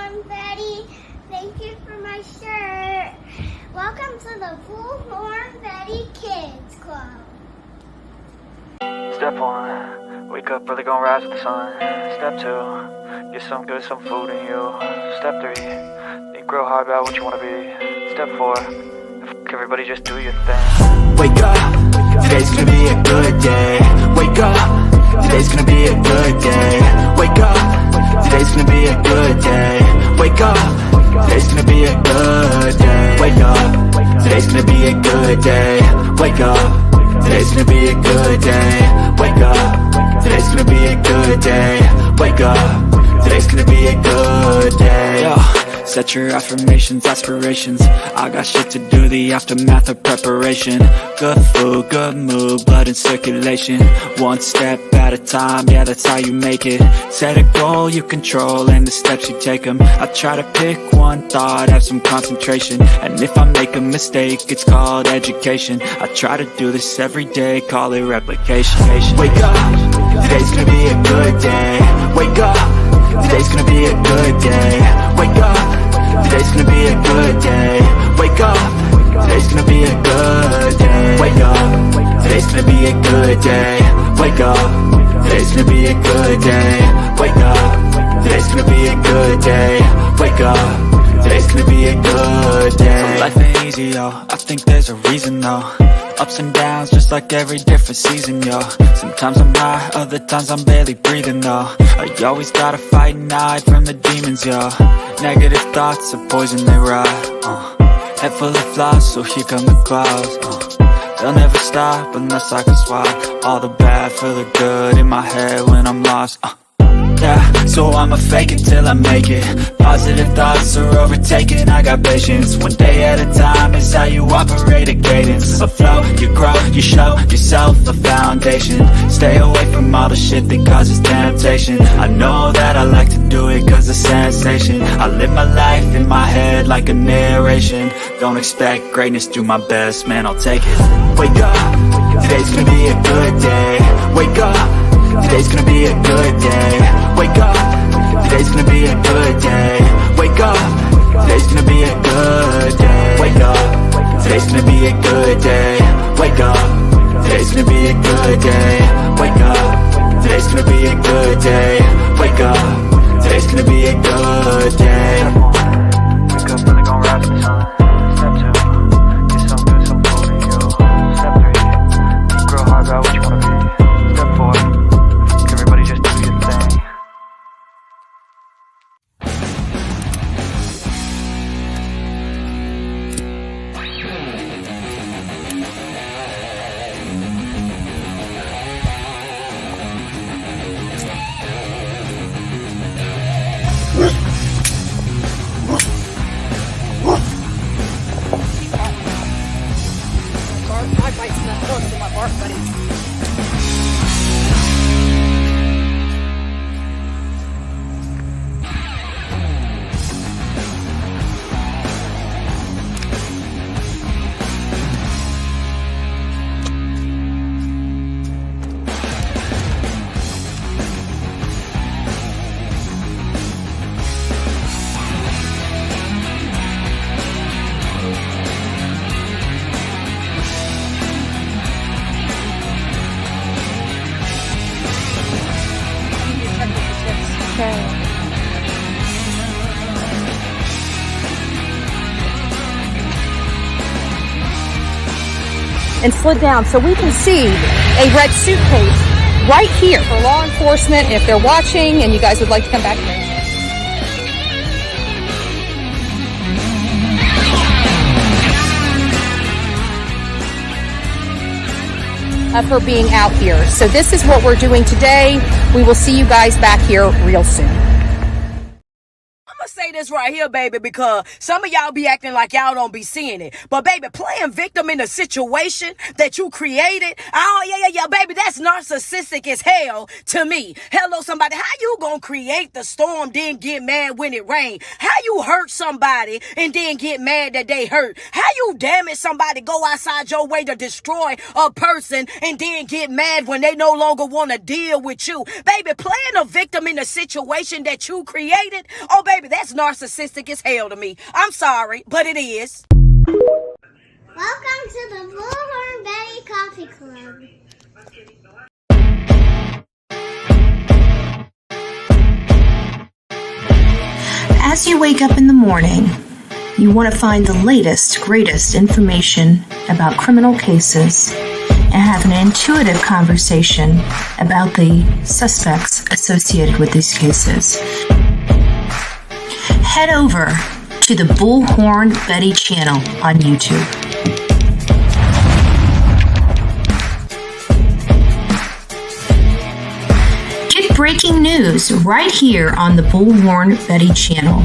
Bullhorn, Betty. Thank you for my shirt. Welcome to the Bullhorn Betty Kids Club. Step 1, wake up early, gonna rise with the sun. Step 2, get some good, some food in you. Step 3, think real hard about what you wanna be. Step 4, fuck everybody, just do your thing. Wake up, today's gonna be a good day. Wake up, today's gonna be a good day. Wake up, today's gonna be a good day. Wake up, today's gonna be a good day. Wake up, today's gonna be a good day. Wake up, today's gonna be a good day. Wake up, today's gonna be a good day. Wake up, today's gonna be a good day. Yo. Set your affirmations, aspirations. I got shit to do, the aftermath of preparation. Good food, good mood, blood in circulation. One step at a time, yeah, that's how you make it. Set a goal you control and the steps you take them. I try to pick one thought, have some concentration. And if I make a mistake, it's called education. I try to do this every day, call it replication. Wake up, today's gonna be a good day. Wake up, today's gonna be a good day. Wake up, today's gonna be a good day. Wake up, today's gonna be a good day. Wake up, today's gonna be a good day. Wake up, today's gonna be a good day. Wake up, today's gonna be a good day. Wake up, today's gonna be a good day. So life ain't easy, yo, I think there's a reason though. Ups and downs, just like every different season, yo. Sometimes I'm high, other times I'm barely breathing, though. I always gotta fight and hide from the demons, yo. Negative thoughts are poison, they rot. Head full of flies, so here come the clouds. They'll never stop unless I can swap all the bad for the good in my head when I'm lost. Yeah, so I'ma fake it till I make it. Positive thoughts are overtaken, I got patience. One day at a time is how you operate a cadence. A flow, you grow, you show yourself a foundation. Stay away from all the shit that causes temptation. I know that I like to do it cause it's sensation. I live my life in my head like a narration. Don't expect greatness, do my best, man, I'll take it. Wake up, today's gonna be a good day. Wake up, today's gonna be a good day. Wake up, today's gonna be a good day. Wake up, today's gonna be a good day. Wake up, today's gonna be a good day. Wake up, today's gonna be a good day. Wake up, today's gonna be a good day. Wake up, today's gonna be a good day. Wake up, really gonna rise with the sun. Step 2, get some good, some food in you. Step 3, think real hard about what you wanna be. Step 4, everybody just do your thing. My bite's not close to my bark, buddy. And slid down so we can see a red suitcase right here for law enforcement if they're watching and you guys would like to come back here. Of her being out here. So this is what we're doing today. We will see you guys back here real soon. Say this right here, baby, because some of y'all be acting like y'all don't be seeing it. But, baby, playing victim in a situation that you created, oh, yeah, baby, that's narcissistic as hell to me. Hello, somebody. How you gonna create the storm, then get mad when it rain? How you hurt somebody and then get mad that they hurt? How you damage somebody, go outside your way to destroy a person and then get mad when they no longer want to deal with you? Baby, playing a victim in a situation that you created, oh, baby, that's narcissistic as hell to me. I'm sorry, but it is. Welcome to the Bullhorn Betty Coffee Club. As you wake up in the morning, you want to find the latest, greatest information about criminal cases and have an intuitive conversation about the suspects associated with these cases. Head over to the Bullhorn Betty channel on YouTube. Get breaking news right here on the Bullhorn Betty channel.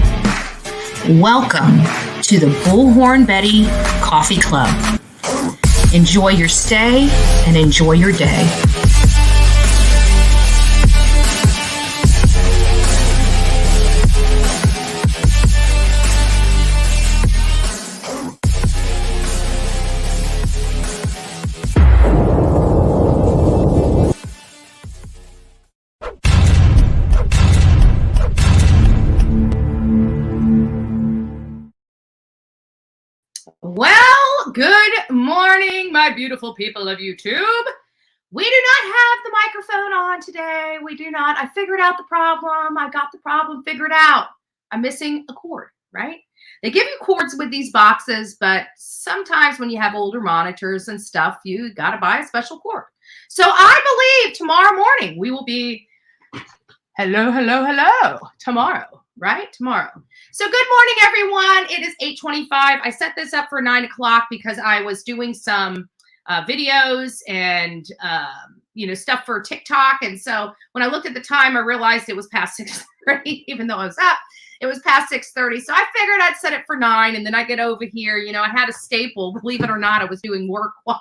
Welcome to the Bullhorn Betty Coffee Club. Enjoy your stay and enjoy your day. Well, good morning, my beautiful people of YouTube. We do not have the microphone on today. We do not. I figured out the problem. I got the problem figured out. I'm missing a cord, right? They give you cords with these boxes, but sometimes when you have older monitors and stuff, you got to buy a special cord. So I believe tomorrow morning we will be hello tomorrow, right? Tomorrow. So good morning, everyone. It is 8:25. I set this up for 9 o'clock because I was doing some videos and, stuff for TikTok. And so when I looked at the time, I realized it was past 6:30, even though I was up. It was past 6:30. So I figured I'd set it for 9. And then I get over here, I had a staple. Believe it or not, I was doing work while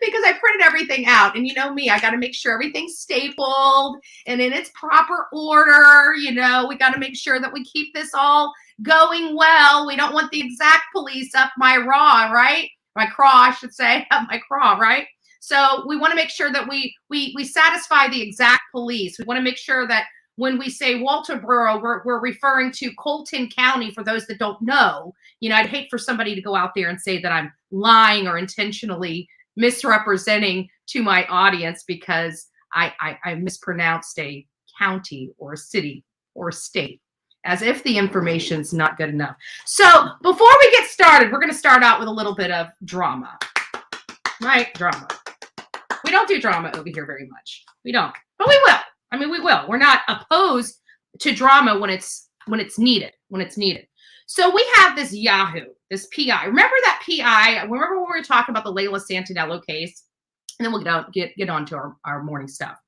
because I printed everything out. And you know me, I got to make sure everything's stapled and in its proper order. We got to make sure that we keep this all going well. We don't want the exact police up my raw, right? My craw, I should say, up my craw, right? So we want to make sure that we satisfy the exact police. We want to make sure that when we say Walterboro, we're referring to Colton County for those that don't know. I'd hate for somebody to go out there and say that I'm lying or intentionally misrepresenting to my audience because I mispronounced a county or a city or a state, as if the information's not good enough. So before we get started, we're going to start out with a little bit of drama, right? Drama. We don't do drama over here very much. We don't, but we will. We will. We're not opposed to drama when it's needed, So we have this Yahoo, this PI. Remember that PI? Remember when we were talking about the Layla Santanello case? And then we'll get on to our morning stuff.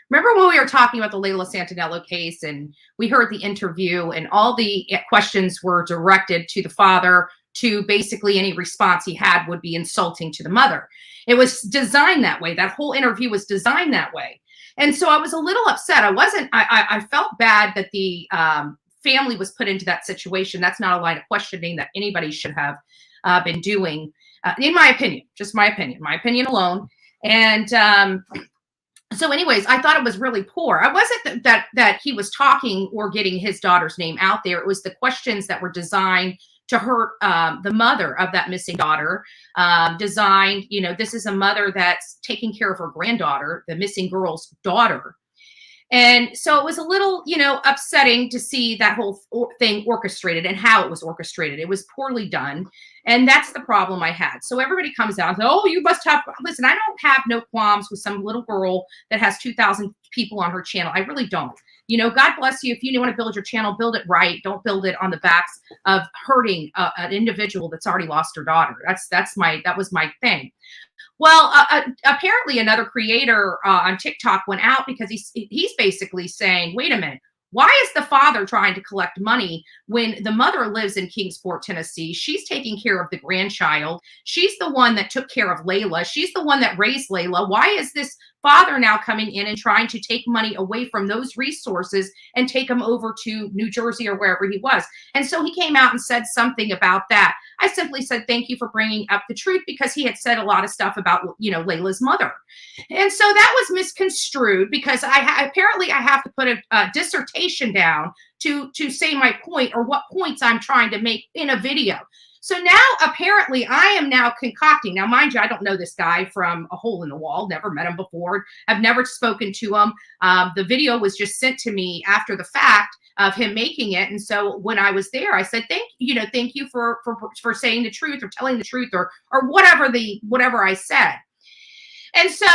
Remember when we were talking about the Layla Santanello case and we heard the interview and all the questions were directed to the father, to basically any response he had would be insulting to the mother. It was designed that way. That whole interview was designed that way. And so I was a little upset. I felt bad that the family was put into that situation. That's not a line of questioning that anybody should have been doing, in my opinion, just my opinion alone. And so anyways, I thought it was really poor. I wasn't that he was talking or getting his daughter's name out there. It was the questions that were designed to hurt the mother of that missing daughter. Designed, this is a mother that's taking care of her granddaughter, the missing girl's daughter. And so it was a little, upsetting to see that whole thing orchestrated and how it was orchestrated. It was poorly done. And that's the problem I had. So everybody comes out and says, oh, you must have, listen, I don't have no qualms with some little girl that has 2,000 people on her channel. I really don't. God bless you. If you want to build your channel, build it right. Don't build it on the backs of hurting an individual that's already lost her daughter. That was my thing. Well, apparently another creator on TikTok went out because he's basically saying, wait a minute, why is the father trying to collect money when the mother lives in Kingsport, Tennessee? She's taking care of the grandchild. She's the one that took care of Layla. She's the one that raised Layla. Why is this father now coming in and trying to take money away from those resources and take them over to New Jersey or wherever he was? And so he came out and said something about that. I simply said, thank you for bringing up the truth, because he had said a lot of stuff about, Layla's mother. And so that was misconstrued because apparently I have to put a dissertation down to say my point or what points I'm trying to make in a video. So now apparently I am now concocting. Now, mind you, I don't know this guy from a hole in the wall, never met him before. I've never spoken to him. The video was just sent to me after the fact of him making it. And so when I was there, I said, thank you for saying the truth or telling the truth or whatever I said. And so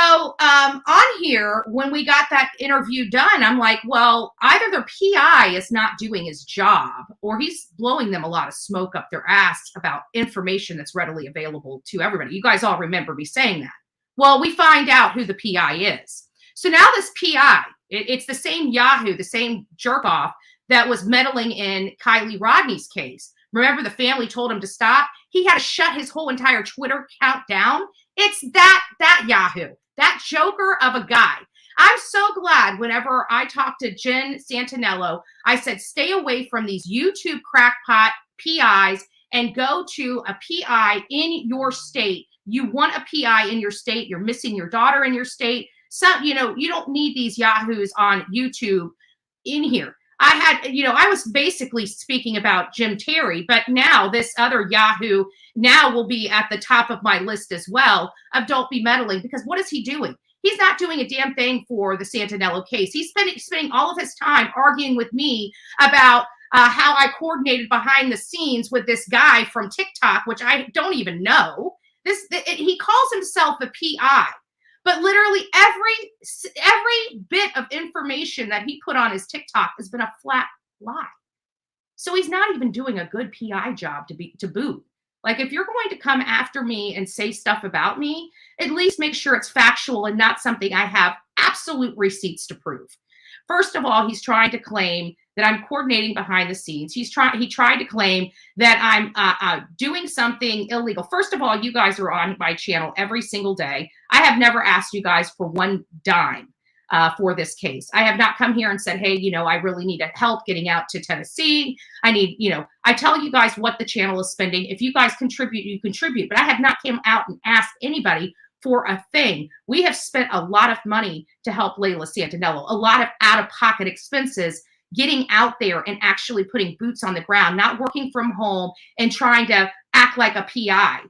on here, when we got that interview done, I'm like, well, either their PI is not doing his job or he's blowing them a lot of smoke up their ass about information that's readily available to everybody. You guys all remember me saying that. Well, we find out who the PI is. So now this PI, it's the same Yahoo, the same jerk off that was meddling in Kylie Rodney's case. Remember, the family told him to stop. He had to shut his whole entire Twitter account down. It's that Yahoo, that joker of a guy. I'm so glad whenever I talked to Jen Santanello, I said, stay away from these YouTube crackpot PIs and go to a PI in your state. You want a PI in your state. You're missing your daughter in your state. So, you don't need these Yahoos on YouTube in here. I was basically speaking about Jim Terry, but now this other Yahoo now will be at the top of my list as well of don't be meddling, because what is he doing? He's not doing a damn thing for the Santanello case. He's spending all of his time arguing with me about how I coordinated behind the scenes with this guy from TikTok, which I don't even know. He calls himself a PI. But literally every bit of information that he put on his TikTok has been a flat lie. So he's not even doing a good PI job to boot. Like, if you're going to come after me and say stuff about me, at least make sure it's factual and not something I have absolute receipts to prove. First of all, he's trying to claim that I'm coordinating behind the scenes. He tried to claim that I'm doing something illegal. First of all, you guys are on my channel every single day. I have never asked you guys for one dime for this case. I have not come here and said, hey, I really need help getting out to Tennessee. I tell you guys what the channel is spending. If you guys contribute, you contribute. But I have not come out and asked anybody for a thing. We have spent a lot of money to help Layla Santanello, a lot of out-of-pocket expenses, getting out there and actually putting boots on the ground, not working from home and trying to act like a PI.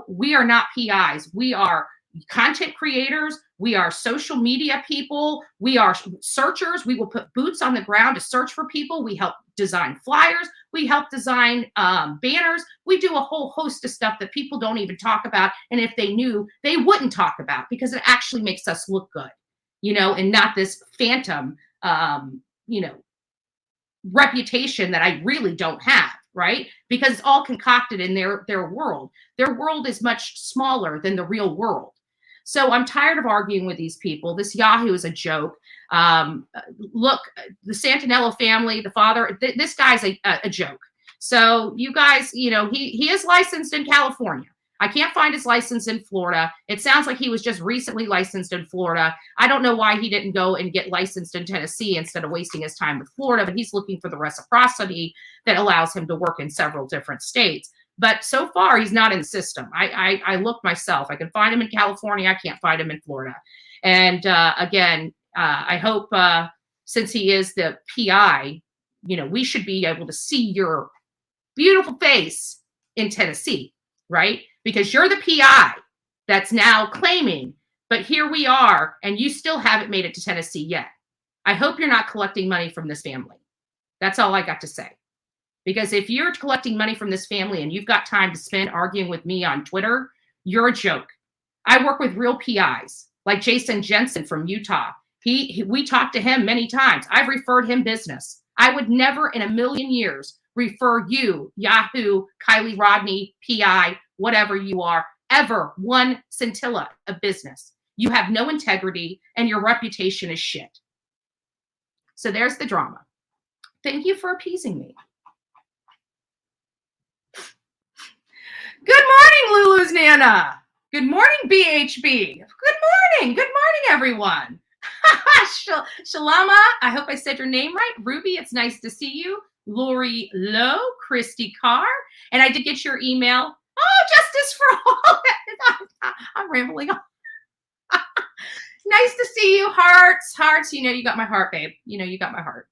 We are not PIs. We are content creators. We are social media people. We are searchers. We will put boots on the ground to search for people. We help design flyers. We help design banners. We do a whole host of stuff that people don't even talk about. And if they knew, they wouldn't talk about, because it actually makes us look good, and not this phantom, reputation that I really don't have, right? Because it's all concocted in their world. Their world is much smaller than the real world. So I'm tired of arguing with these people. This Yahoo is a joke. Look, the Santanello family, the father, this guy's a joke. So you guys, he is licensed in California. I can't find his license in Florida. It sounds like he was just recently licensed in Florida. I don't know why he didn't go and get licensed in Tennessee instead of wasting his time with Florida, but he's looking for the reciprocity that allows him to work in several different states. But so far, he's not in the system. I looked myself. I can find him in California. I can't find him in Florida. And again, I hope since he is the PI, we should be able to see your beautiful face in Tennessee, right? Because you're the PI that's now claiming, but here we are, and you still haven't made it to Tennessee yet. I hope you're not collecting money from this family. That's all I got to say. Because if you're collecting money from this family and you've got time to spend arguing with me on Twitter, you're a joke. I work with real PIs, like Jason Jensen from Utah. We talked to him many times. I've referred him business. I would never in a million years refer you, Yahoo, Kylie Rodney, PI, whatever you are, ever one scintilla of business. You have no integrity and your reputation is shit. So there's the drama. Thank you for appeasing me. Good morning, Lulu's Nana. Good morning, BHB. Good morning. Good morning, everyone. Shalama, I hope I said your name right. Ruby, it's nice to see you. Lori Lowe, Christy Carr. And I did get your email. Oh, justice for all. I'm rambling on. Nice to see you. Hearts. You know you got my heart, babe. You know you got my heart.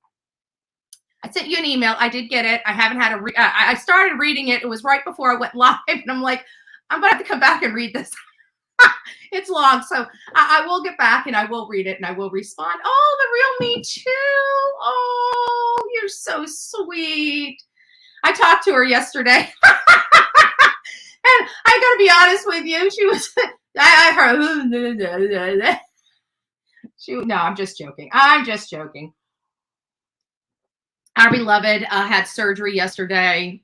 I sent you an email. I did get it. I haven't had I started reading it. It was right before I went live. And I'm like, I'm going to have to come back and read this. It's long. So I will get back and I will read it and I will respond. Oh, the real me too. Oh, you're so sweet. I talked to her yesterday. And I got to be honest with you. She was, I heard, no, I'm just joking. I'm just joking. Our beloved had surgery yesterday.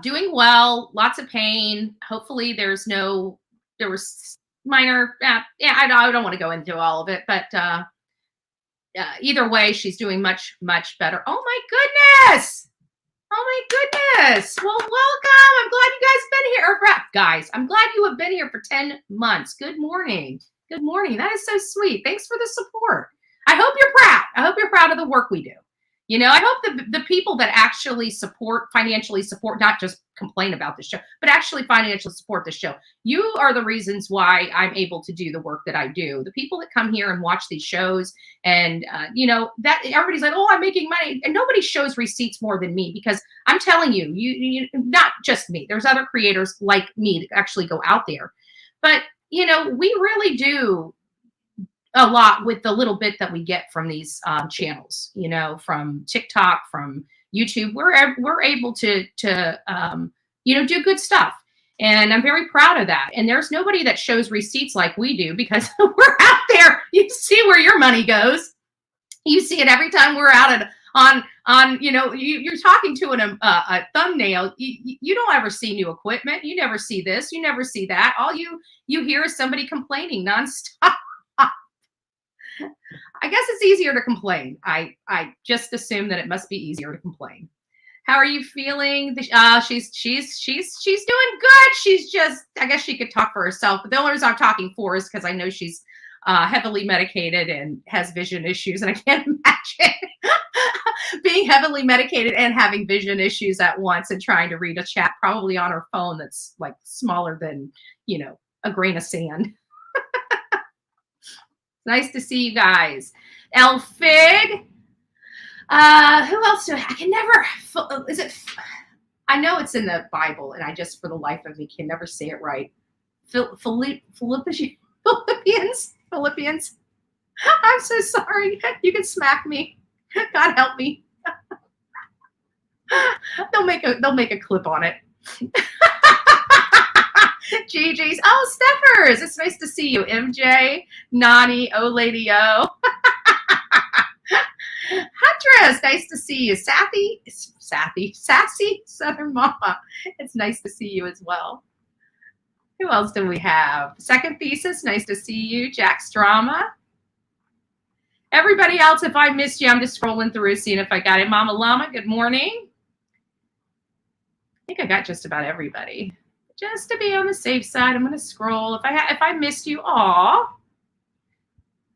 Doing well, lots of pain. Hopefully there was minor, I don't want to go into all of it, but either way, she's doing much, much better. Oh my goodness. Oh my goodness. Well, welcome. I'm glad you guys been here. Guys, I'm glad you have been here for 10 months. Good morning. Good morning. That is so sweet. Thanks for the support. I hope you're proud. I hope you're proud of the work we do. You know, I hope the people that actually financially support, not just complain about the show, but actually financially support the show. You are the reasons why I'm able to do the work that I do. The people that come here and watch these shows and, you know, that everybody's like, oh, I'm making money. And nobody shows receipts more than me because I'm telling you, you not just me. There's other creators like me that actually go out there. But, you know, we really do a lot with the little bit that we get from these channels, you know, from TikTok, from YouTube. We're able to you know, do good stuff. And I'm very proud of that. And there's nobody that shows receipts like we do because we're out there. You see where your money goes. You see it every time we're out on you know, you're talking to a thumbnail. You don't ever see new equipment. You never see this. You never see that. All you hear is somebody complaining nonstop. I guess it's easier to complain. I just assume that it must be easier to complain. How are you feeling? She's doing good. She's just, I guess she could talk for herself. But the only reason I'm talking for is because I know she's heavily medicated and has vision issues. And I can't imagine being heavily medicated and having vision issues at once and trying to read a chat probably on her phone that's like smaller than, you know, a grain of sand. Nice to see you guys. Elfig. Who else do I can never, is it, I know it's in the Bible and I just, for the life of me, can never say it right. Philippians. I'm so sorry. You can smack me. God help me. They'll make a clip on it. GG's. Oh, Steffers. It's nice to see you. MJ, Nani, oh Lady O. Huntress, nice to see you. Sassy Southern Mama. It's nice to see you as well. Who else do we have? Second Thesis, nice to see you. Jack's Drama. Everybody else, if I missed you, I'm just scrolling through, seeing if I got it. Mama Llama, good morning. I think I got just about everybody. Just to be on the safe side, I'm going to scroll. If I missed you, aw.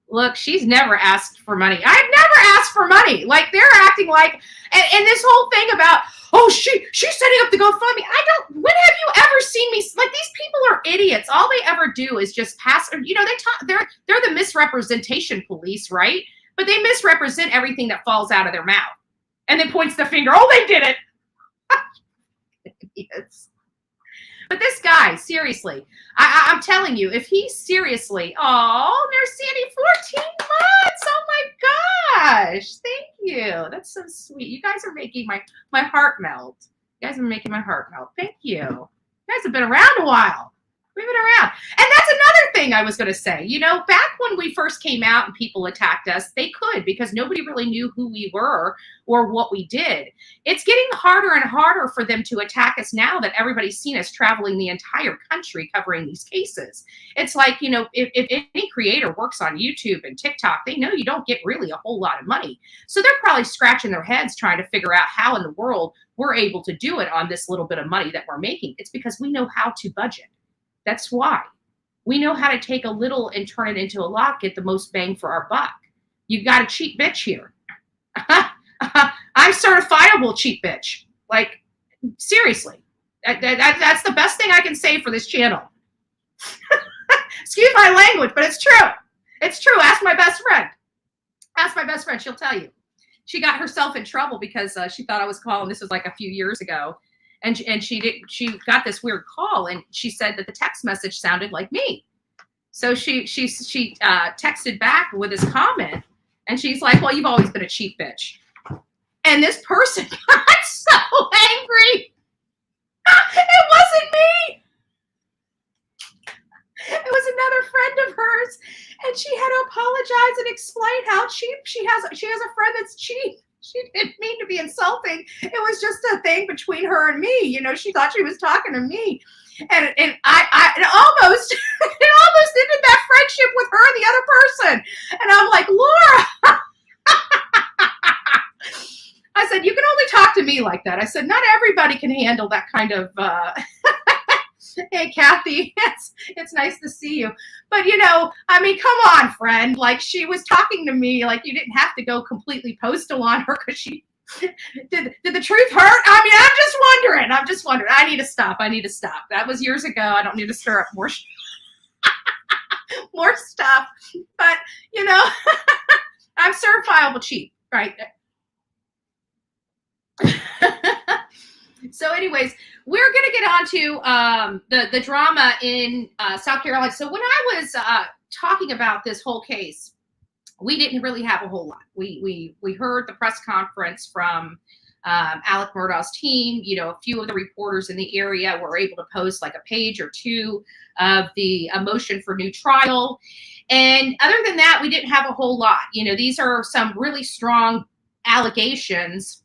Look, she's never asked for money. I've never asked for money. Like, they're acting like, and this whole thing about, oh, she's setting up the GoFundMe. When have you ever seen me? Like, these people are idiots. All they ever do is just pass, you know, they're the misrepresentation police, right? But they misrepresent everything that falls out of their mouth. And then points the finger, oh, they did it. Idiots. But this guy, seriously, I'm telling you, if he seriously, oh, there's Sandy, 14 months. Oh my gosh. Thank you. That's so sweet. You guys are making my heart melt. You guys are making my heart melt. Thank you. You guys have been around a while. We've been around. And that's another thing I was going to say. You know, back when we first came out and people attacked us, they could because nobody really knew who we were or what we did. It's getting harder and harder for them to attack us now that everybody's seen us traveling the entire country covering these cases. It's like, you know, if any creator works on YouTube and TikTok, they know you don't get really a whole lot of money. So they're probably scratching their heads trying to figure out how in the world we're able to do it on this little bit of money that we're making. It's because we know how to budget. That's why. We know how to take a little and turn it into a lot, get the most bang for our buck. You got a cheap bitch here. I'm certifiable cheap bitch. Like, seriously. That's the best thing I can say for this channel. Excuse my language, but it's true. It's true. Ask my best friend. Ask my best friend. She'll tell you. she got herself in trouble because she thought I was calling. This was like a few years ago. And she got this weird call, and she said that the text message sounded like me. So she texted back with this comment, and she's like, well, you've always been a cheap bitch. And this person got so angry. It wasn't me. It was another friend of hers, and she had to apologize and explain how cheap she has a friend that's cheap. She didn't mean to be insulting. It was just a thing between her and me. You know, she thought she was talking to me. And it almost ended that friendship with her and the other person. And I'm like, Laura. I said, you can only talk to me like that. I said, not everybody can handle that kind of hey, Kathy, it's nice to see you. But, you know, I mean, come on, friend. Like, she was talking to me like you didn't have to go completely postal on her because she did the truth hurt? I mean, I'm just wondering. I need to stop. That was years ago. I don't need to stir up more more stuff. But, you know, I'm certifiable cheap, right? So anyways, we're going to get on to the drama in South Carolina. So when I was talking about this whole case, we didn't really have a whole lot. We heard the press conference from Alec Murdaugh's team. You know, a few of the reporters in the area were able to post like a page or two of the motion for new trial. And other than that, we didn't have a whole lot. You know, these are some really strong allegations.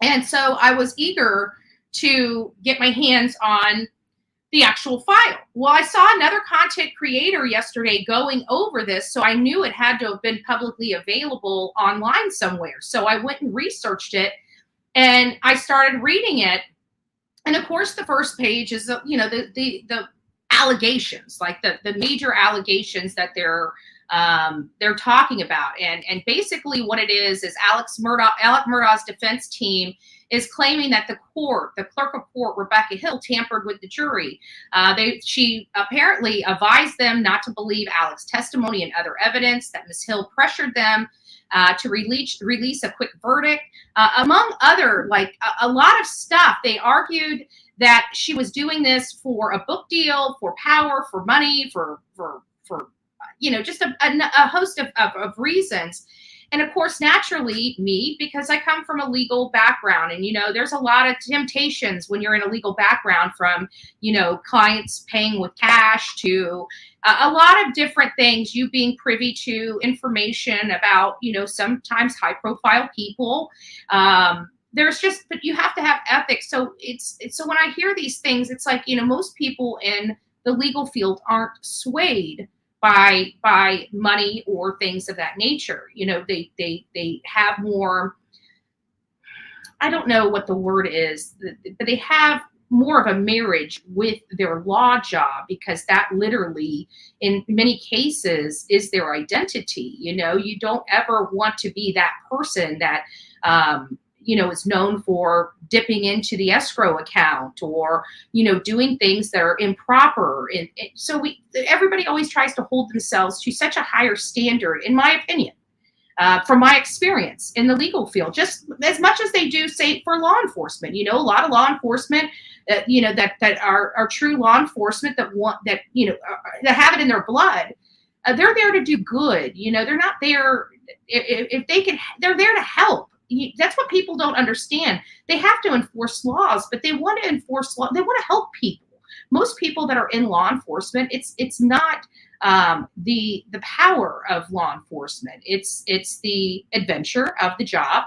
And so I was eager to get my hands on the actual file. Well, I saw another content creator yesterday going over this, so I knew it had to have been publicly available online somewhere. So I went and researched it, and I started reading it. And of course, the first page is, you know, the allegations, like the major allegations that they're talking about. And basically what it is Alec Murdaugh's defense team is claiming that the Clerk of Court, Rebecca Hill, tampered with the jury. She apparently advised them not to believe Alec's testimony and other evidence, that Ms. Hill pressured them to release a quick verdict, among other, like a lot of stuff. They argued that she was doing this for a book deal, for power, for money, for you know, just a host of reasons. And of course, naturally, me, because I come from a legal background, and, you know, there's a lot of temptations when you're in a legal background, from, you know, clients paying with cash to a lot of different things, you being privy to information about, you know, sometimes high profile people. There's just, but you have to have ethics. So so when I hear these things, it's like, you know, most people in the legal field aren't swayed by money or things of that nature. You know, they have more, I don't know what the word is, but they have more of a marriage with their law job, because that literally in many cases is their identity. You know, you don't ever want to be that person that you know, is known for dipping into the escrow account, or, you know, doing things that are improper. And so everybody always tries to hold themselves to such a higher standard, in my opinion, from my experience in the legal field, just as much as they do, say, for law enforcement. You know, a lot of law enforcement, you know, that are true law enforcement, that you know, that have it in their blood. They're there to do good. You know, they're not there if they can. They're there to help. That's what people don't understand. They have to enforce laws, but they want to enforce law. They want to help people. Most people that are in law enforcement, it's not the power of law enforcement. It's the adventure of the job.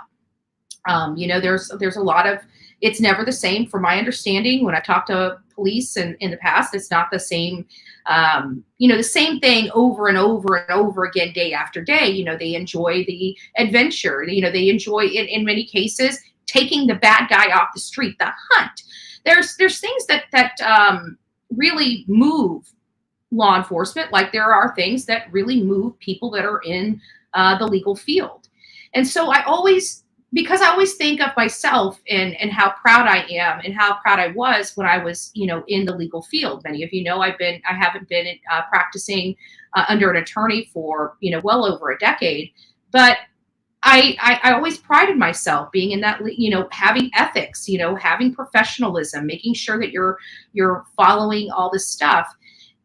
You know, there's a lot of, it's never the same, from my understanding. When I talk to police in the past, it's not the same. You know, the same thing over and over and over again, day after day. You know, they enjoy the adventure. You know, they enjoy, in many cases, taking the bad guy off the street, the hunt. There's things that really move law enforcement, like there are things that really move people that are in the legal field. And so because I always think of myself and how proud I am and how proud I was when I was, you know, in the legal field. Many of you know I haven't been practicing under an attorney for, you know, well over a decade, but I always prided myself being in that, having ethics, having professionalism, making sure that you're following all this stuff.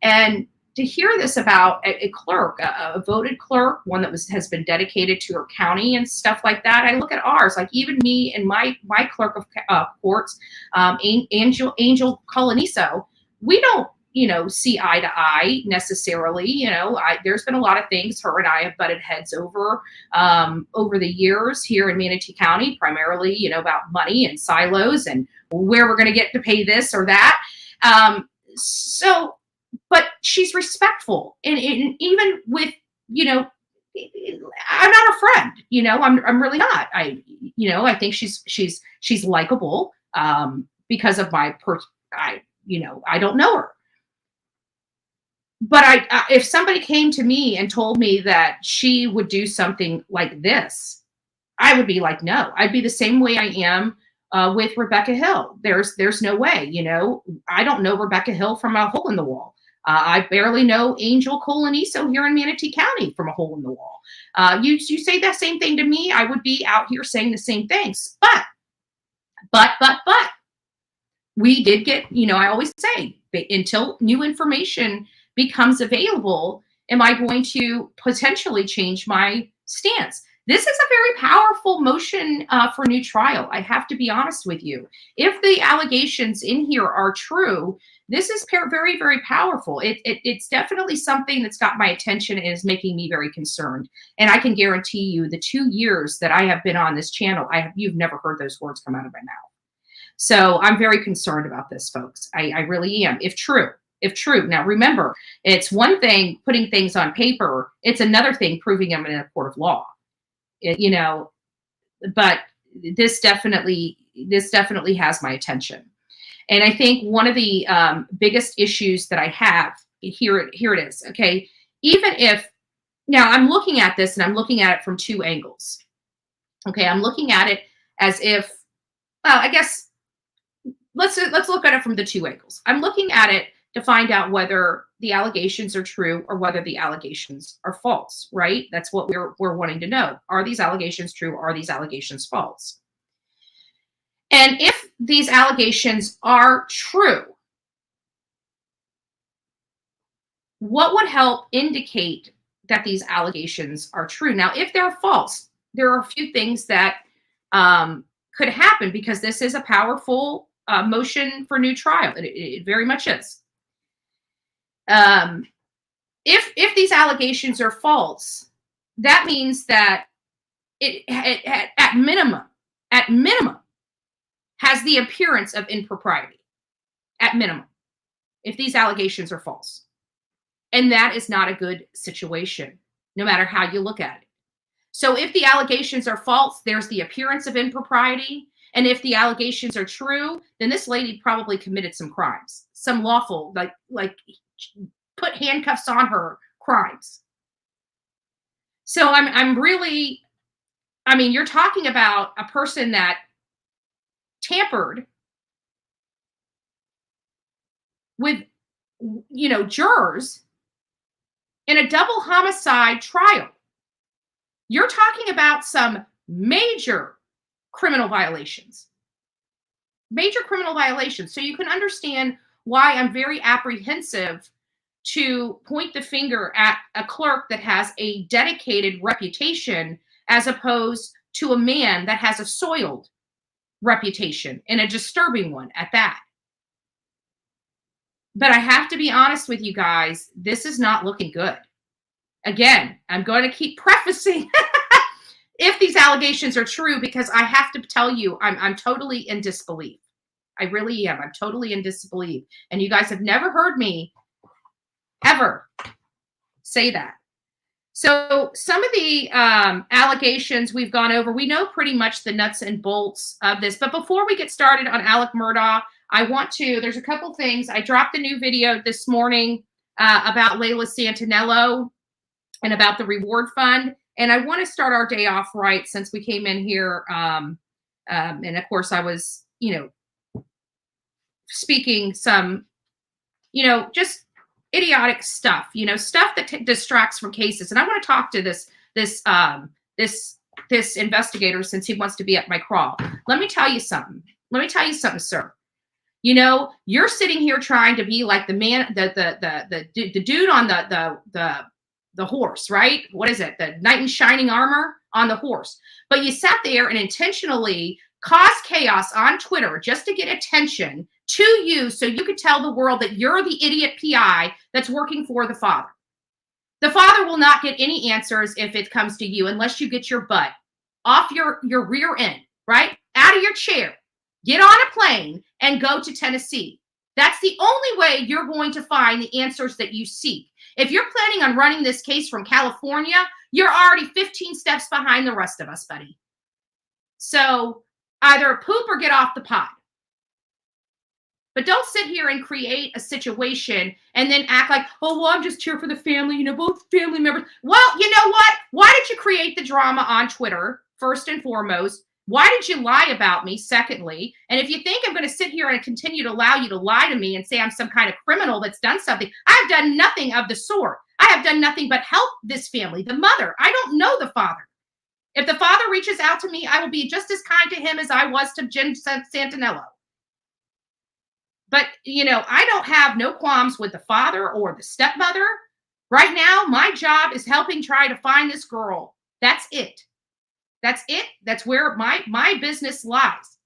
And to hear this about a clerk, a voted clerk, one that has been dedicated to her county and stuff like that, I look at ours, like even me and my clerk of courts, Angel Coloniso, we don't, see eye to eye necessarily. There's been a lot of things her and I have butted heads over the years here in Manatee County, primarily, about money and silos and where we're going to get to pay this or that. But she's respectful, and even with, I'm not her friend, I'm really not. I think she's likable because of I don't know her. But if somebody came to me and told me that she would do something like this, I would be like, no. I'd be the same way I am with Rebecca Hill. There's no way, I don't know Rebecca Hill from a hole in the wall. I barely know Angel Coloniso here in Manatee County from a hole in the wall. You say that same thing to me, I would be out here saying the same things. But we did get, I always say, until new information becomes available, am I going to potentially change my stance? This is a very powerful motion for new trial. I have to be honest with you. If the allegations in here are true, this is very, very powerful. It's definitely something that's got my attention and is making me very concerned. And I can guarantee you the 2 years that I have been on this channel, you've never heard those words come out of my mouth. So I'm very concerned about this, folks. I really am. If true. Now, remember, it's one thing putting things on paper. It's another thing proving them in a court of law. But this definitely has my attention. And I think one of the biggest issues that I have here it is. Okay. Even if now I'm looking at this and I'm looking at it from two angles. Okay. I'm looking at it as if, well, I guess let's look at it from the two angles. I'm looking at it to find out whether the allegations are true or whether the allegations are false, right? That's what we're wanting to know. Are these allegations true? Are these allegations false? And if these allegations are true, what would help indicate that these allegations are true? Now, if they're false, there are a few things that could happen, because this is a powerful motion for new trial. It very much is. If these allegations are false, that means that it at minimum has the appearance of impropriety, at minimum, if these allegations are false. And that is not a good situation, no matter how you look at it. So if the allegations are false, there's the appearance of impropriety. And if the allegations are true, then this lady probably committed some crimes, some lawful, like put handcuffs on her crimes. So I'm really, you're talking about a person that tampered with, jurors in a double homicide trial. You're talking about some major criminal violations. Major criminal violations. So you can understand why I'm very apprehensive to point the finger at a clerk that has a dedicated reputation as opposed to a man that has a soiled reputation, and a disturbing one at that. But I have to be honest with you guys, this is not looking good. Again, I'm going to keep prefacing if these allegations are true, because I have to tell you, I'm totally in disbelief. I really am. I'm totally in disbelief. And you guys have never heard me ever say that. So some of the allegations we've gone over, we know pretty much the nuts and bolts of this. But before we get started on Alec Murdaugh, there's a couple things. I dropped a new video this morning about Layla Santanello and about the reward fund. And I want to start our day off right, since we came in here. And of course I was, speaking some, just idiotic stuff, stuff that distracts from cases. And I want to talk to this this investigator since he wants to be at my crawl. Let me tell you something. Let me tell you something, sir. You know, you're sitting here trying to be like the man, the dude on the horse, right? What is it? The knight in shining armor on the horse. But you sat there and intentionally caused chaos on Twitter just to get attention to you so you could tell the world that you're the idiot PI that's working for the father. The father will not get any answers if it comes to you unless you get your butt off your rear end, right? Out of your chair. Get on a plane and go to Tennessee. That's the only way you're going to find the answers that you seek. If you're planning on running this case from California, you're already 15 steps behind the rest of us, buddy. So either poop or get off the pot. But don't sit here and create a situation and then act like, oh, well, I'm just here for the family, you know, both family members. Well, you know what? Why did you create the drama on Twitter, first and foremost? Why did you lie about me, secondly? And if you think I'm going to sit here and continue to allow you to lie to me and say I'm some kind of criminal that's done something, I have done nothing of the sort. I have done nothing but help this family, the mother. I don't know the father. If the father reaches out to me, I will be just as kind to him as I was to Jen Santanello. But, you know, I don't have no qualms with the father or the stepmother. Right now, my job is helping try to find this girl. That's it. That's it. That's where my business lies.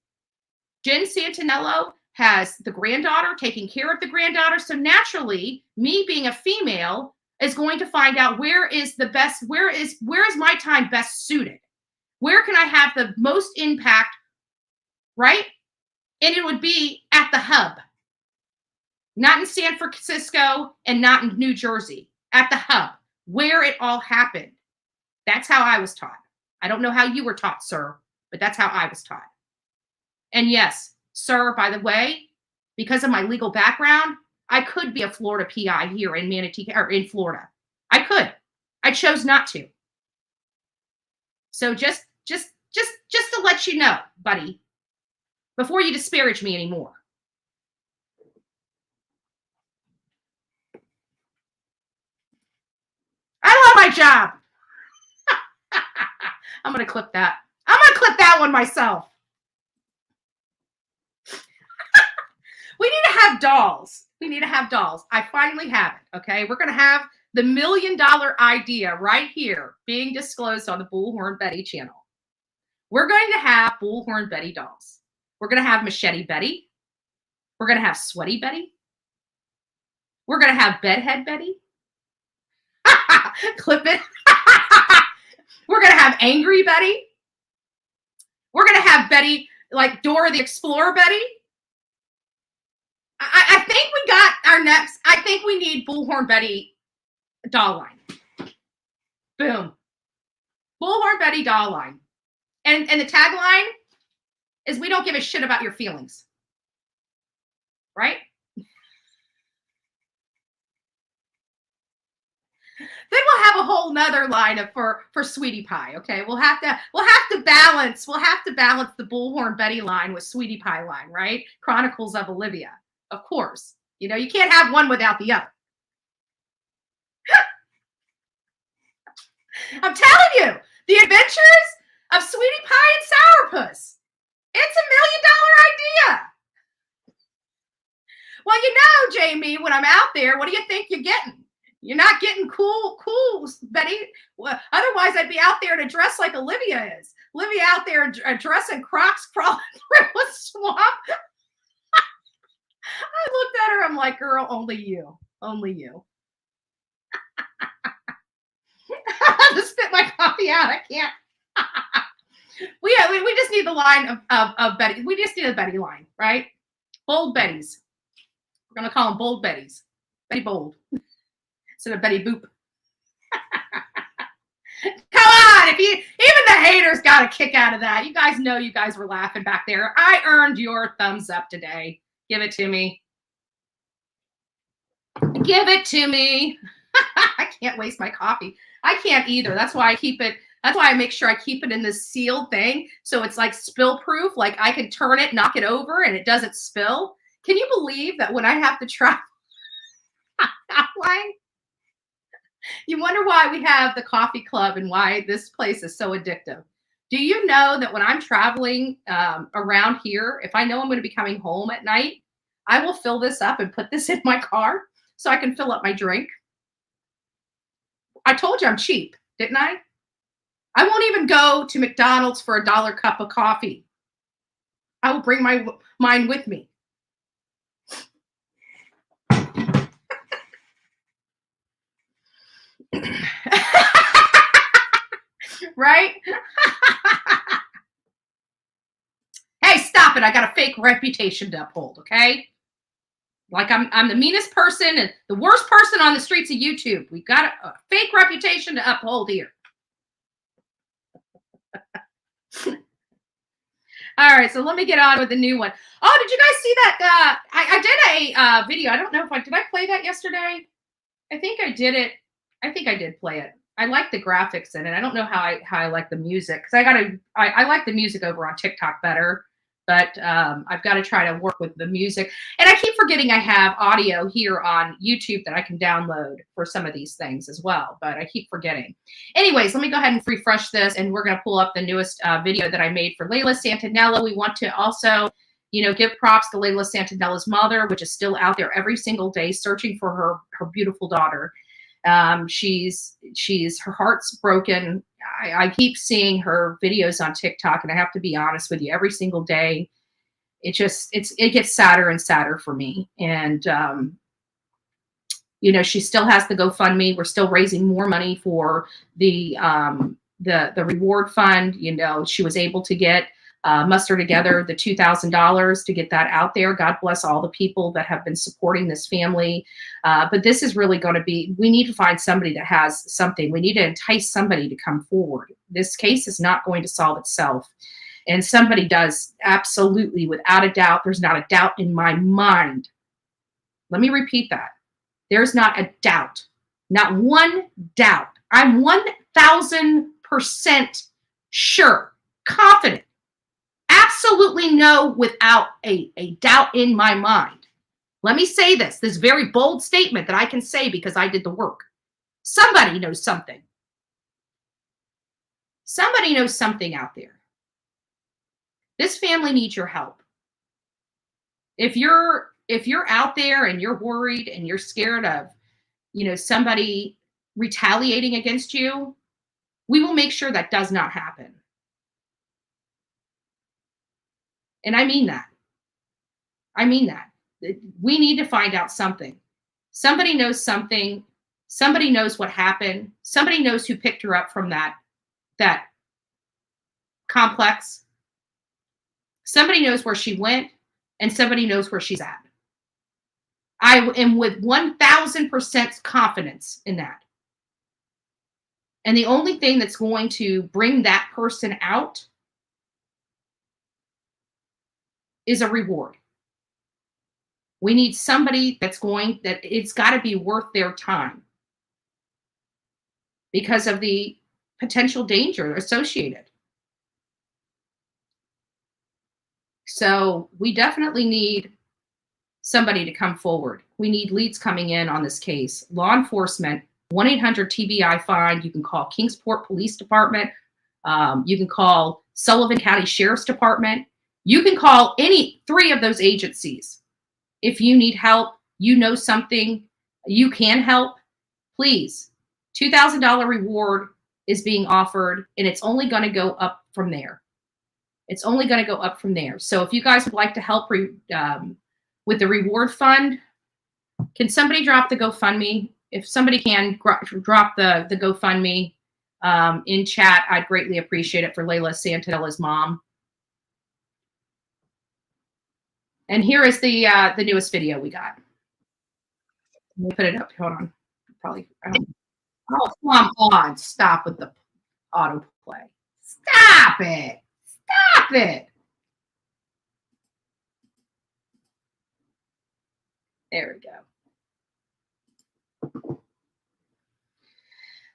Jen Santanello has the granddaughter, taking care of the granddaughter. So naturally, me being a female is going to find out where is my time best suited? Where can I have the most impact, right? And it would be at the hub. Not in San Francisco and not in New Jersey. At the hub, where it all happened. That's how I was taught. I don't know how you were taught, sir, but that's how I was taught. And yes, sir, by the way, because of my legal background, I could be a Florida PI here in Manatee or in Florida. I could. I chose not to. So just to let you know, buddy, before you disparage me anymore. I love my job. I'm going to clip that. I'm going to clip that one myself. We need to have dolls. We need to have dolls. I finally have it, okay? We're going to have the $1 million idea right here being disclosed on the Bullhorn Betty channel. We're going to have Bullhorn Betty dolls. We're going to have Machete Betty. We're going to have Sweaty Betty. We're going to have Bedhead Betty. Clip it. We're going to have Angry Betty. We're going to have Betty, like Dora the Explorer Betty. I think we got our next, I think we need Bullhorn Betty doll line. Boom. Bullhorn Betty doll line. And the tagline is, we don't give a shit about your feelings. Right? Then we'll have a whole nother line for Sweetie Pie. Okay, we'll have to balance the Bullhorn Betty line with Sweetie Pie line, right? Chronicles of Olivia, of course. You know, you can't have one without the other. I'm telling you, the adventures of Sweetie Pie and Sourpuss. It's $1 million idea. Well, you know, Jamie, when I'm out there, what do you think you're getting? You're not getting cool, Betty. Well, otherwise, I'd be out there to dress like Olivia is. Olivia out there dressing Crocs, crawling through a swamp. I looked at her. I'm like, girl, only you. Only you. I have to spit my coffee out. I can't. we just need the line of Betty. We just need a Betty line, right? Bold Betties. We're going to call them Bold Betties. Betty Bold. Instead of Betty Boop. Come on, even the haters got a kick out of that. You guys know you guys were laughing back there. I earned your thumbs up today. Give it to me. Give it to me. I can't waste my coffee. I can't either. That's why I keep it. That's why I make sure I keep it in this sealed thing. So it's like spill proof. Like I can turn it, knock it over, and it doesn't spill. Can you believe that when I have to try outline? You wonder why we have the coffee club and why this place is so addictive. Do you know that when I'm traveling around here, if I know I'm going to be coming home at night, I will fill this up and put this in my car so I can fill up my drink? I told you I'm cheap, didn't I? I won't even go to McDonald's for $1 cup of coffee. I will bring mine with me. Right? Hey, stop it. I got a fake reputation to uphold, okay? Like I'm the meanest person and the worst person on the streets of YouTube. We got a fake reputation to uphold here. All right, so let me get on with the new one. Oh, did you guys see that? I did a video. I don't know if did I play that yesterday? I think I did it. I think I did play it. I like the graphics in it. I don't know how I like the music, because I like the music over on TikTok better, but I've got to try to work with the music. And I keep forgetting I have audio here on YouTube that I can download for some of these things as well, but I keep forgetting. Anyways, let me go ahead and refresh this, and we're going to pull up the newest video that I made for Layla Santanello. We want to also, give props to Layla Santanello's mother, which is still out there every single day searching for her beautiful daughter. Her heart's broken. I keep seeing her videos on TikTok, and I have to be honest with you, every single day, it gets sadder and sadder for me. And, she still has the GoFundMe. We're still raising more money for the reward fund. She was able to muster together the $2,000 to get that out there. God bless all the people that have been supporting this family. But this is really going to be, we need to find somebody that has something. We need to entice somebody to come forward. This case is not going to solve itself. And somebody does, absolutely, without a doubt. There's not a doubt in my mind. Let me repeat that. There's not a doubt, not one doubt. I'm 1,000% sure, confident. Absolutely no, without a doubt in my mind. Let me say this very bold statement that I can say because I did the work. Somebody knows something. Somebody knows something out there. This family needs your help. If you're out there and you're worried and you're scared of, somebody retaliating against you, we will make sure that does not happen. And I mean that. We need to find out something. Somebody knows something. Somebody knows what happened. Somebody knows who picked her up from that complex. Somebody knows where she went, and somebody knows where she's at. I am with 1,000% confidence in that. And the only thing that's going to bring that person out is a reward. We need somebody that it's got to be worth their time because of the potential danger associated. So we definitely need somebody to come forward. We need leads coming in on this case. Law enforcement, 1-800-TBI find. You can call Kingsport Police Department. You can call Sullivan County Sheriff's Department. You can call any 3 of those agencies. If you need help, something, you can help, please. $2,000 reward is being offered, and it's only going to go up from there. It's only going to go up from there. So if you guys would like to help with the reward fund, can somebody drop the GoFundMe? If somebody can drop the GoFundMe in chat, I'd greatly appreciate it for Layla Santanello's mom. And here is the newest video we got. Let me put it up. Hold on. Probably. Oh, come on. Stop with the autoplay. Stop it. Stop it. There we go.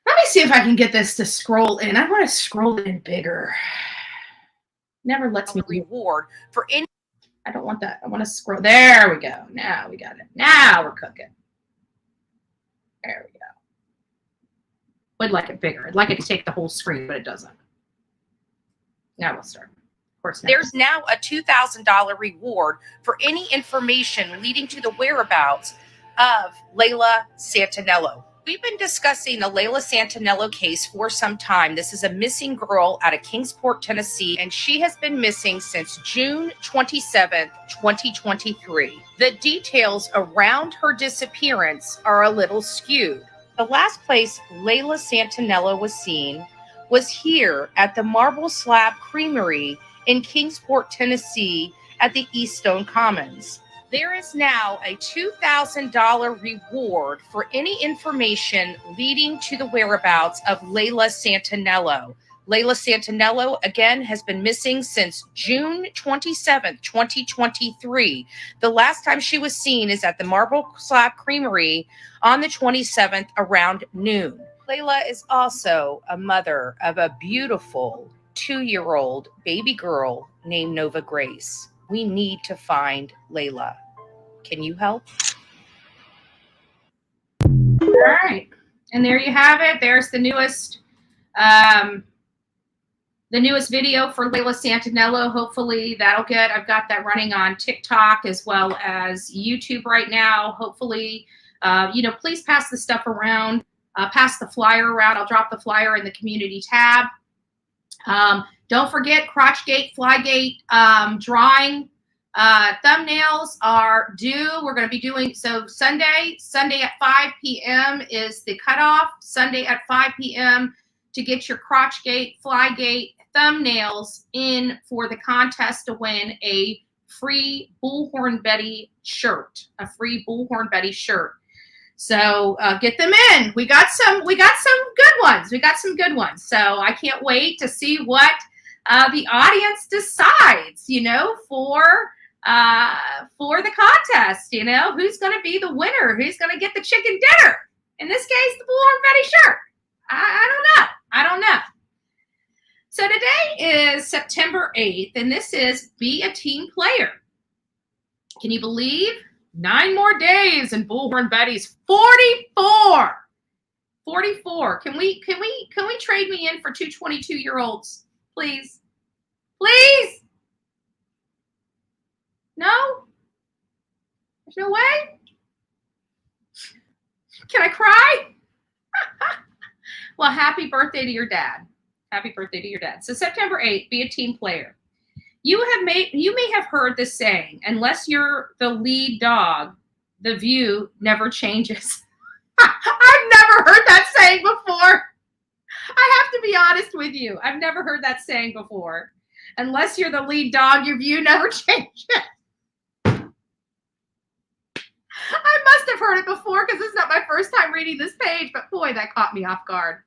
Let me see if I can get this to scroll in. I want to scroll in bigger. Never lets me reward for any. I don't want that. I want to scroll. There we go. Now we got it. Now we're cooking. There we go. Would like it bigger. I'd like it to take the whole screen, but it doesn't. Now we'll start. Of course, There's now a $2,000 reward for any information leading to the whereabouts of Layla Santanello. We've been discussing the Layla Santanello case for some time. This is a missing girl out of Kingsport, Tennessee, and she has been missing since June 27th, 2023. The details around her disappearance are a little skewed. The last place Layla Santanello was seen was here at the Marble Slab Creamery in Kingsport, Tennessee at the East Stone Commons. There is now a $2,000 reward for any information leading to the whereabouts of Layla Santanello. Layla Santanello, again, has been missing since June 27th, 2023. The last time she was seen is at the Marble Slab Creamery on the 27th around noon. Layla is also a mother of a beautiful 2-year-old baby girl named Nova Grace. We need to find Layla. Can you help? All right. And there you have it. There's the newest video for Layla Santanello. Hopefully that'll get, I've got that running on TikTok as well as YouTube right now. Hopefully, please pass the stuff around, pass the flyer around. I'll drop the flyer in the community tab. Don't forget Crotchgate, Flygate, drawing. Thumbnails are due. We're going to be doing, so Sunday at 5 p.m. is the cutoff. Sunday at 5 p.m. to get your Crotchgate, Flygate thumbnails in for the contest to win a free Bullhorn Betty shirt, So get them in. We got some good ones. So I can't wait to see what the audience decides, for the contest, who's going to be the winner, who's going to get the chicken dinner. In this case, the Bullhorn Betty shirt. I don't know. So today is September 8th, and this is Be a Team Player. Can you believe 9 more days and Bullhorn Betty's 44? 44. Can we trade me in for 2 22-year-olds, please? Please? No? There's no way? Can I cry? Well, happy birthday to your dad. Happy birthday to your dad. So September 8th, be a team player. You may have heard this saying, unless you're the lead dog, the view never changes. I've never heard that saying before. I have to be honest with you. I've never heard that saying before. Unless you're the lead dog, your view never changes. I must have heard it before because this is not my first time reading this page, but boy, that caught me off guard.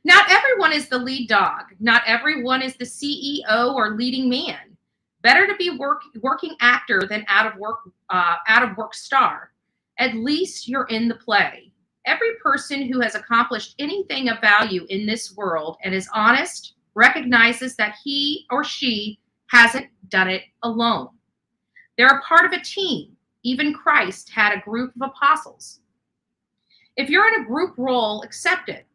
Not everyone is the lead dog. Not everyone is the CEO or leading man. Better to be working actor than out of work star. At least you're in the play. Every person who has accomplished anything of value in this world and is honest recognizes that he or she hasn't done it alone. They're a part of a team. Even Christ had a group of apostles. If you're in a group role, accept it.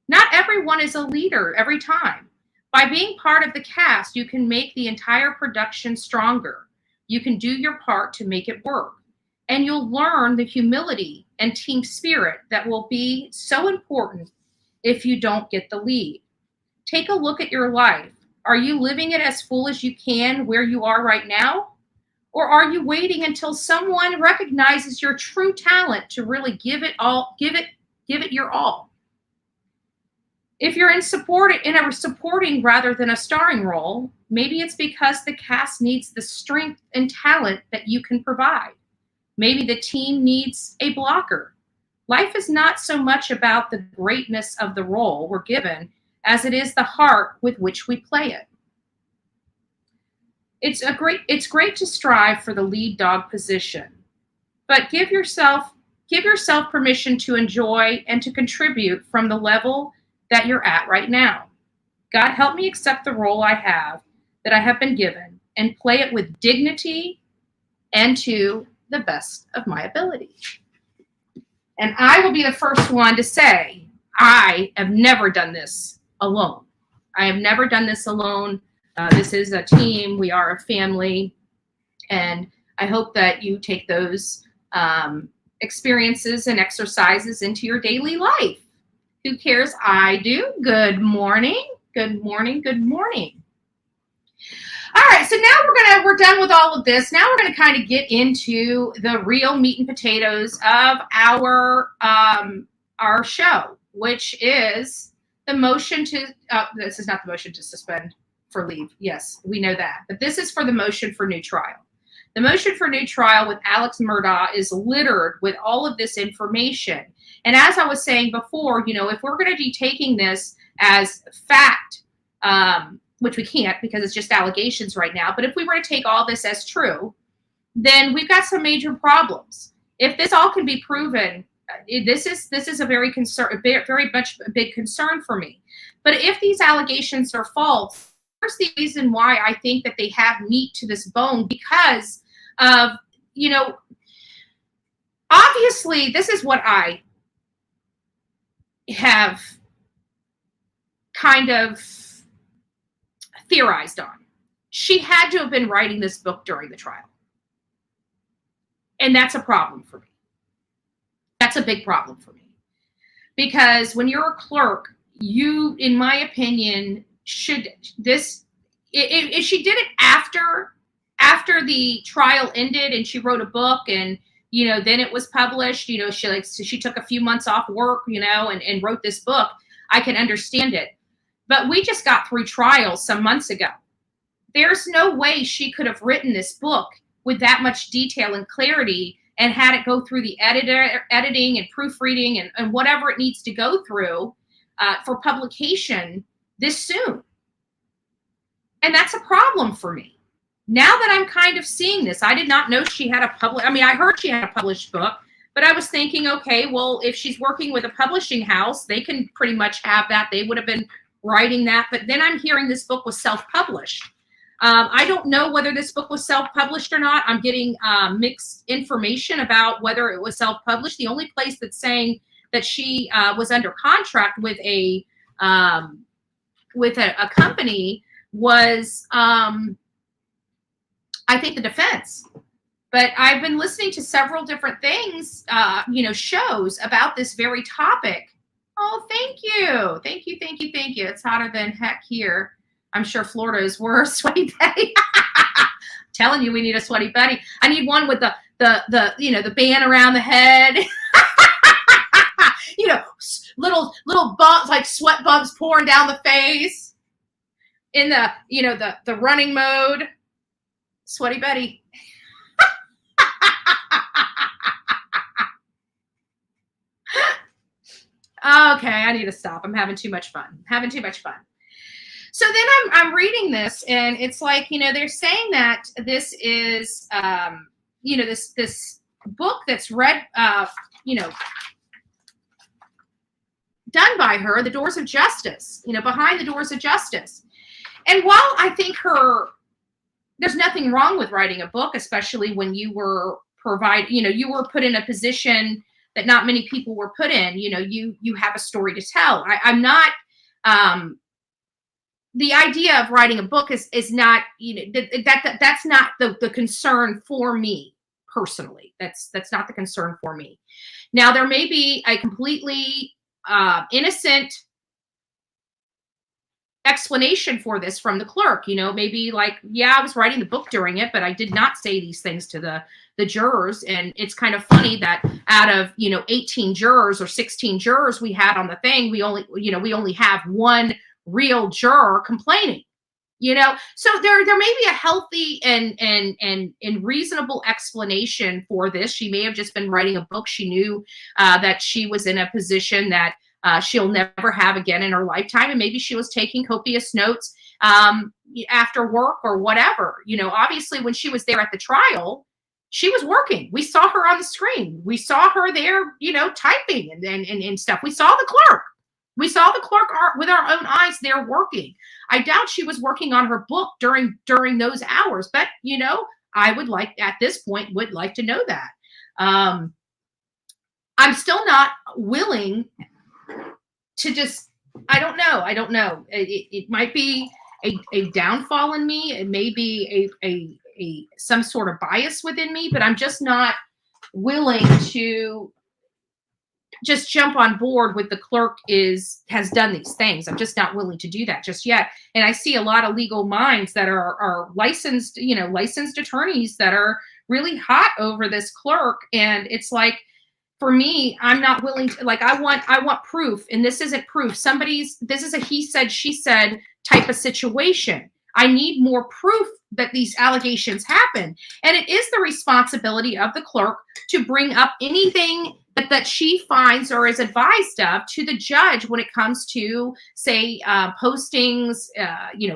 Not everyone is a leader every time. By being part of the cast, you can make the entire production stronger. You can do your part to make it work. And you'll learn the humility and team spirit that will be so important if you don't get the lead. Take a look at your life. Are you living it as full as you can where you are right now? Or are you waiting until someone recognizes your true talent to really give it your all? If you're in a supporting rather than a starring role, maybe it's because the cast needs the strength and talent that you can provide. Maybe the team needs a blocker. Life is not so much about the greatness of the role we're given as it is the heart with which we play it. It's great to strive for the lead dog position, but give yourself permission to enjoy and to contribute from the level that you're at right now. God, help me accept the role I have been given and play it with dignity and to the best of my ability. And I will be the first one to say, I have never done this alone. I have never done this alone. This is a team. We are a family. And I hope that you take those experiences and exercises into your daily life. Who cares? I do. Good morning. Good morning. Good morning. All right, so now we're done with all of this. Now we're gonna kind of get into the real meat and potatoes of our show, which is the motion to. This is not the motion to suspend for leave. Yes, we know that, but this is for the motion for new trial. The motion for new trial with Alec Murdaugh is littered with all of this information. And as I was saying before, you know, if we're going to be taking this as fact, which we can't because it's just allegations right now, but if we were to take all this as true, then we've got some major problems. If this all can be proven, this is a very much a big concern for me. But if these allegations are false, here's the reason why I think that they have meat to this bone, because of, you know, obviously this is what I have kind of theorized on. She had to have been writing this book during the trial. And that's a problem for me. That's a big problem for me. Because when you're a clerk, you, in my opinion, should this, if she did it after the trial ended and she wrote a book and, you know, then it was published, you know, she took a few months off work, you know, and wrote this book, I can understand it. But we just got through trials some months ago. There's no way she could have written this book with that much detail and clarity and had it go through the editing and proofreading and whatever it needs to go through for publication this soon. And that's a problem for me. Now that I'm kind of seeing this, I did not know she had I heard she had a published book, but I was thinking, okay, well, if she's working with a publishing house, they can pretty much have that. They would have been writing that. But then I'm hearing this book was self-published. I don't know whether this book was self-published or not. I'm getting mixed information about whether it was self-published. The only place that's saying that she was under contract with a company was, I think, the defense. But I've been listening to several different things, shows about this very topic. Oh, thank you. Thank you, thank you, thank you. It's hotter than heck here. I'm sure Florida is worse. Sweaty Betty. Telling you, we need a Sweaty Betty. I need one with the band around the head. Little bumps, like sweat bumps pouring down the face. In the running mode. Sweaty Betty. Okay, I need to stop. I'm having too much fun. So then I'm reading this, and it's like, they're saying that this is, this book that's read, done by her, The Doors of Justice, Behind the Doors of Justice. And while I think there's nothing wrong with writing a book, especially when you were you were put in a position that not many people were put in, you have a story to tell. I'm not, the idea of writing a book is not, that's not the concern for me personally. That's not the concern for me. Now, there may be a completely innocent explanation for this from the clerk, maybe like, yeah, I was writing the book during it, but I did not say these things to the jurors. And it's kind of funny that out of, 18 jurors or 16 jurors we had on the thing, we only have one real juror complaining, so there may be a healthy and reasonable explanation for this. She may have just been writing a book. She knew that she was in a position that she'll never have again in her lifetime. And maybe she was taking copious notes after work or whatever. Obviously when she was there at the trial, she was working. We saw her on the screen. We saw her there, typing and stuff. We saw the clerk. We saw the clerk with our own eyes there working. I doubt she was working on her book during those hours, but I would like to know that. I'm still not willing to just, I don't know. It might be a downfall in me. It may be a some sort of bias within me, but I'm just not willing to just jump on board with the clerk has done these things. I'm just not willing to do that just yet. And I see a lot of legal minds that are licensed, licensed attorneys that are really hot over this clerk. And it's like, for me, I'm not willing to, like, I want proof. And this isn't proof. This is a he said, she said type of situation. I need more proof that these allegations happen. And it is the responsibility of the clerk to bring up anything that she finds or is advised of to the judge when it comes to, say, postings,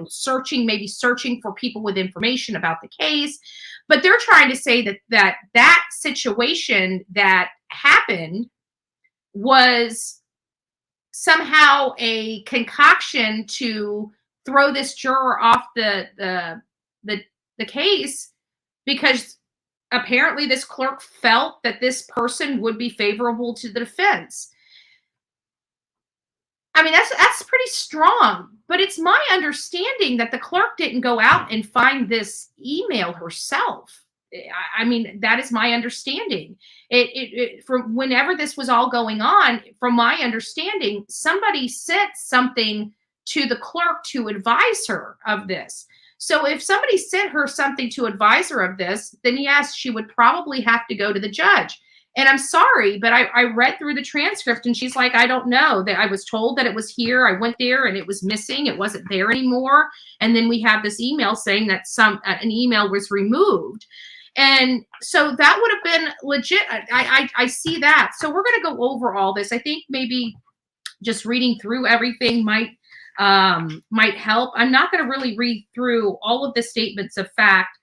searching for people with information about the case. But they're trying to say that situation that happened was somehow a concoction to throw this juror off the case, because apparently this clerk felt that this person would be favorable to the defense. I mean, that's pretty strong, but it's my understanding that the clerk didn't go out and find this email herself. I mean, that is my understanding. It from whenever this was all going on, from my understanding, somebody sent something to the clerk to advise her of this. So if somebody sent her something to advise her of this, then yes, she would probably have to go to the judge. And I'm sorry, but I read through the transcript and she's like, I don't know, that I was told that it was here. I went there and it was missing. It wasn't there anymore. And then we have this email saying that an email was removed. And so that would have been legit. I see that. So we're going to go over all this. I think maybe just reading through everything might help. I'm not going to really read through all of the statements of fact.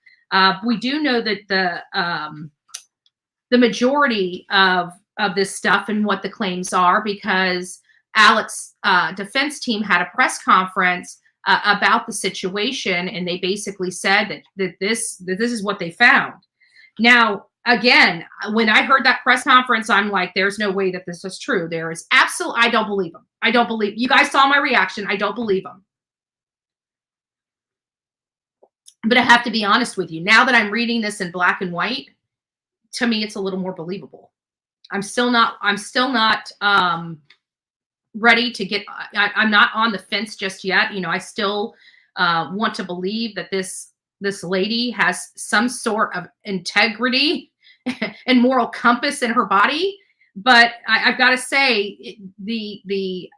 We do know that the majority of this stuff and what the claims are, because Alec's defense team had a press conference about the situation, and they basically said that this is what they found. Now, again, when I heard that press conference, I'm like, there's no way that this is true. There is absolutely, I don't believe them. I don't believe, you guys saw my reaction. I don't believe them. But I have to be honest with you. Now that I'm reading this in black and white, to me, it's a little more believable. I'm still not ready to get, I'm not on the fence just yet. I still want to believe that this lady has some sort of integrity and moral compass in her body. But I've got to say, the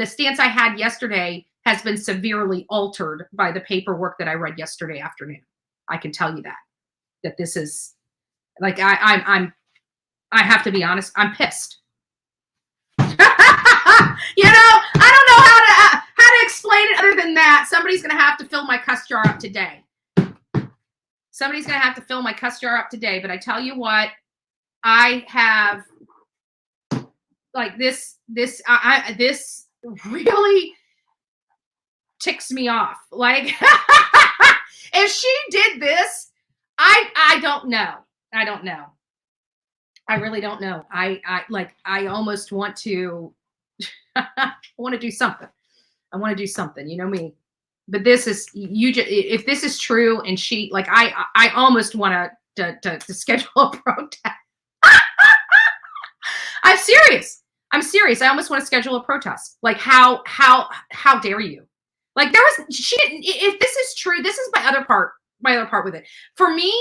stance I had yesterday has been severely altered by the paperwork that I read yesterday afternoon. I can tell you that this is, like, I have to be honest, I'm pissed. I don't know how to explain it other than that. Somebody's going to have to fill my cuss jar up today. Somebody's going to have to fill my cuss jar up today. But I tell you what, I have, like, this really ticks me off. Like, if she did this, I don't know. I don't know. I really don't know. I almost want to, I want to do something. I want to do something, you know me. But this is, if this is true, and she, like, I almost want to schedule a protest. I'm serious. I almost want to schedule a protest. Like, how dare you? Like, she didn't, if this is true, this is my other part with it. For me,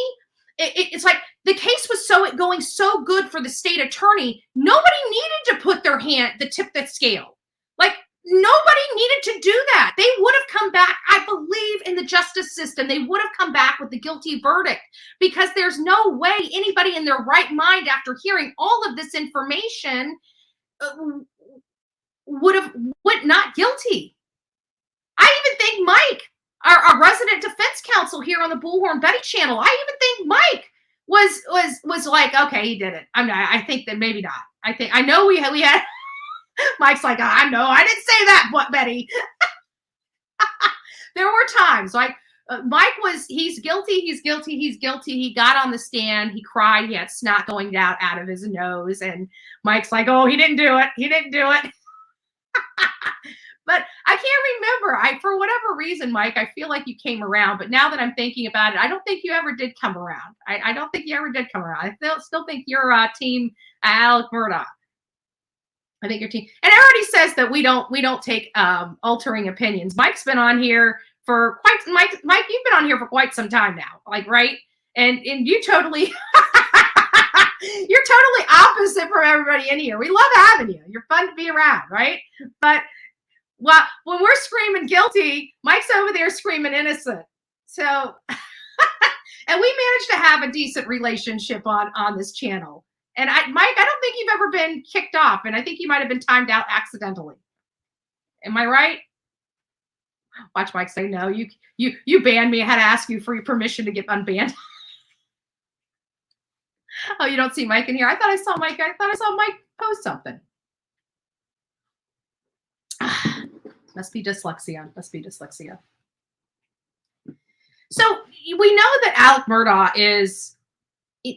it's like the case was going so good for the state attorney. Nobody needed to put their hand to tip that scale. Like, nobody needed to do that. They would have come back. I believe in the justice system. They would have come back with the guilty verdict, because there's no way anybody in their right mind, after hearing all of this information, went not guilty. I even think Mike, our resident defense counsel here on the Bullhorn Betty channel, I even think Mike was like, okay, he did it. I think that maybe not. I know we had Mike's like, I know, I didn't say that, but Betty. There were times like Mike he's guilty. He got on the stand, he cried, he had snot going down out of his nose, and Mike's like, oh, he didn't do it. But I can't remember. For whatever reason, Mike, I feel like you came around. But now that I'm thinking about it, I don't think you ever did come around. I don't think you ever did come around. I still think you're team Alec Murdaugh. I think your team. And it already says that we don't take altering opinions. Mike's been on here for Mike, you've been on here for quite some time now. Like, right? And you totally you're totally opposite from everybody in here. We love having you. You're fun to be around, right? But well, when we're screaming guilty, Mike's over there screaming innocent. So, and we managed to have a decent relationship on this channel. And Mike, I don't think you've ever been kicked off, and I think you might have been timed out accidentally. Am I right? Watch Mike say no. You banned me. I had to ask you for your permission to get unbanned. Oh, you don't see Mike in here? I thought I saw Mike. I thought I saw Mike post something. Must be dyslexia. Must be dyslexia. So we know that Alec Murdaugh is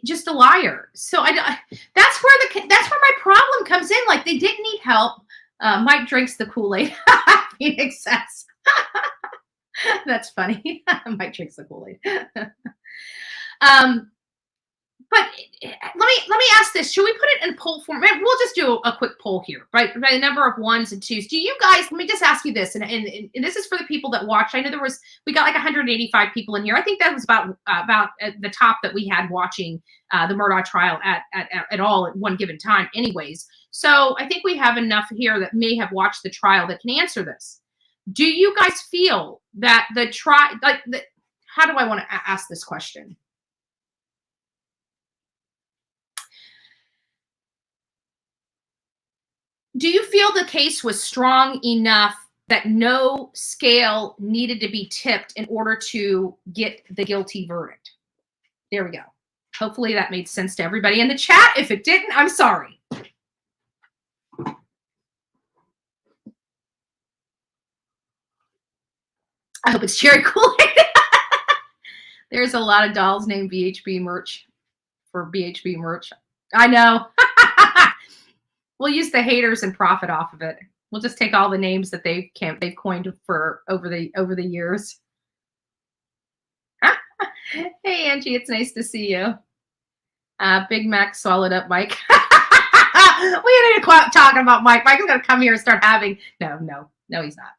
just a liar. So that's where my problem comes in. Like, they didn't need help. Mike drinks the Kool-Aid. Phoenix says. That's funny. Mike drinks the Kool-Aid. But let me ask this. Should we put it in poll form? We'll just do a quick poll here, right? By the number of ones and twos. Do you guys, let me just ask you this, and this is for the people that watched. I know we got like 185 people in here. I think that was about at the top that we had watching the Murdaugh trial at all at one given time anyways. So I think we have enough here that may have watched the trial that can answer this. Do you guys feel that the trial, how do I want to ask this question? Do you feel the case was strong enough that no scale needed to be tipped in order to get the guilty verdict? There we go. Hopefully that made sense to everybody in the chat. If it didn't, I'm sorry. I hope it's cherry Kool-Aid. There's a lot of dolls named BHB merch for BHB merch. I know. We'll use the haters and profit off of it. We'll just take all the names that they've coined for over the years. Hey Angie, it's nice to see you. Big Mac swallowed up Mike. We need to quit talking about Mike. Mike's gonna come here and start having no, he's not.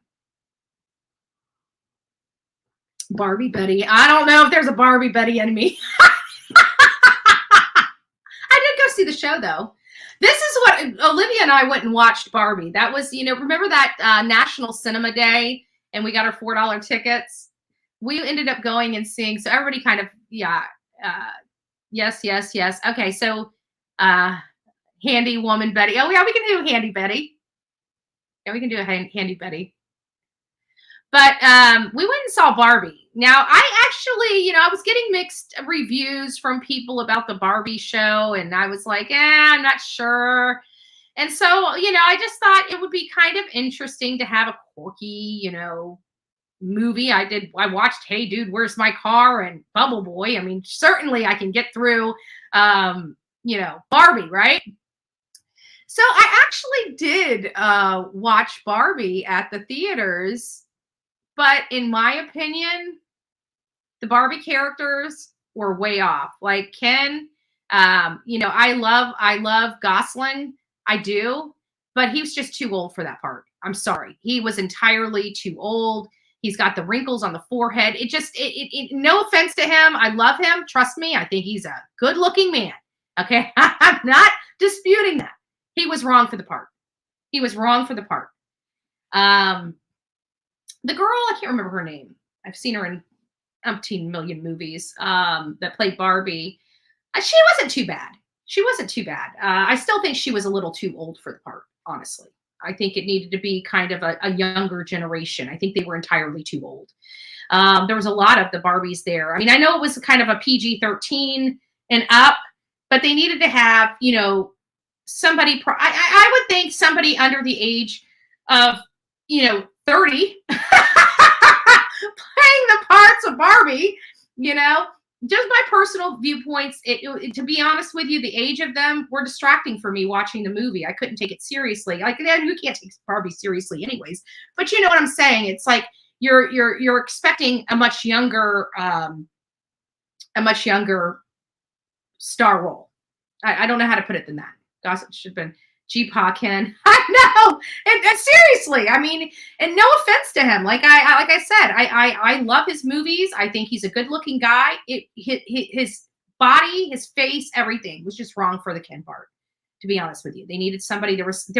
Barbie Betty. I don't know if there's a Barbie Betty in me. I did go see the show though. This is what Olivia and I went and watched Barbie. That was, remember that National Cinema Day, and we got our $4 tickets. We ended up going and seeing. So everybody kind of, yes. Okay, so Handy Woman Betty. Oh yeah, we can do Handy Betty. Yeah, we can do a Handy Betty. But we went and saw Barbie. Now, I actually, I was getting mixed reviews from people about the Barbie show, and I was like, I'm not sure. And so, I just thought it would be kind of interesting to have a quirky, movie. I watched Hey Dude, Where's My Car? And Bubble Boy. I mean, certainly I can get through, Barbie, right? So I actually did watch Barbie at the theaters. But in my opinion, the Barbie characters were way off. Like Ken, I love Gosling. I do. But he was just too old for that part. I'm sorry. He was entirely too old. He's got the wrinkles on the forehead. No offense to him. I love him. Trust me. I think he's a good looking man. Okay. I'm not disputing that. He was wrong for the part. The girl, I can't remember her name. I've seen her in umpteen million movies that played Barbie. She wasn't too bad. I still think she was a little too old for the part, honestly. I think it needed to be kind of a younger generation. I think they were entirely too old. There was a lot of the Barbies there. I mean, I know it was kind of a PG-13 and up, but they needed to have, somebody, I would think somebody under the age of, 30 playing the parts of Barbie, just my personal viewpoints, to be honest with you, the age of them were distracting for me watching the movie. I couldn't take it seriously. Like, you can't take Barbie seriously anyways. But you know what I'm saying? It's like you're expecting a much younger star role. I don't know how to put it than that. Gosh, it should have been G-Pa Ken. I know. And seriously, I mean, and no offense to him. Like I said, I love his movies. I think he's a good-looking guy. His body, his face, everything was just wrong for the Ken part, to be honest with you. They needed somebody. There was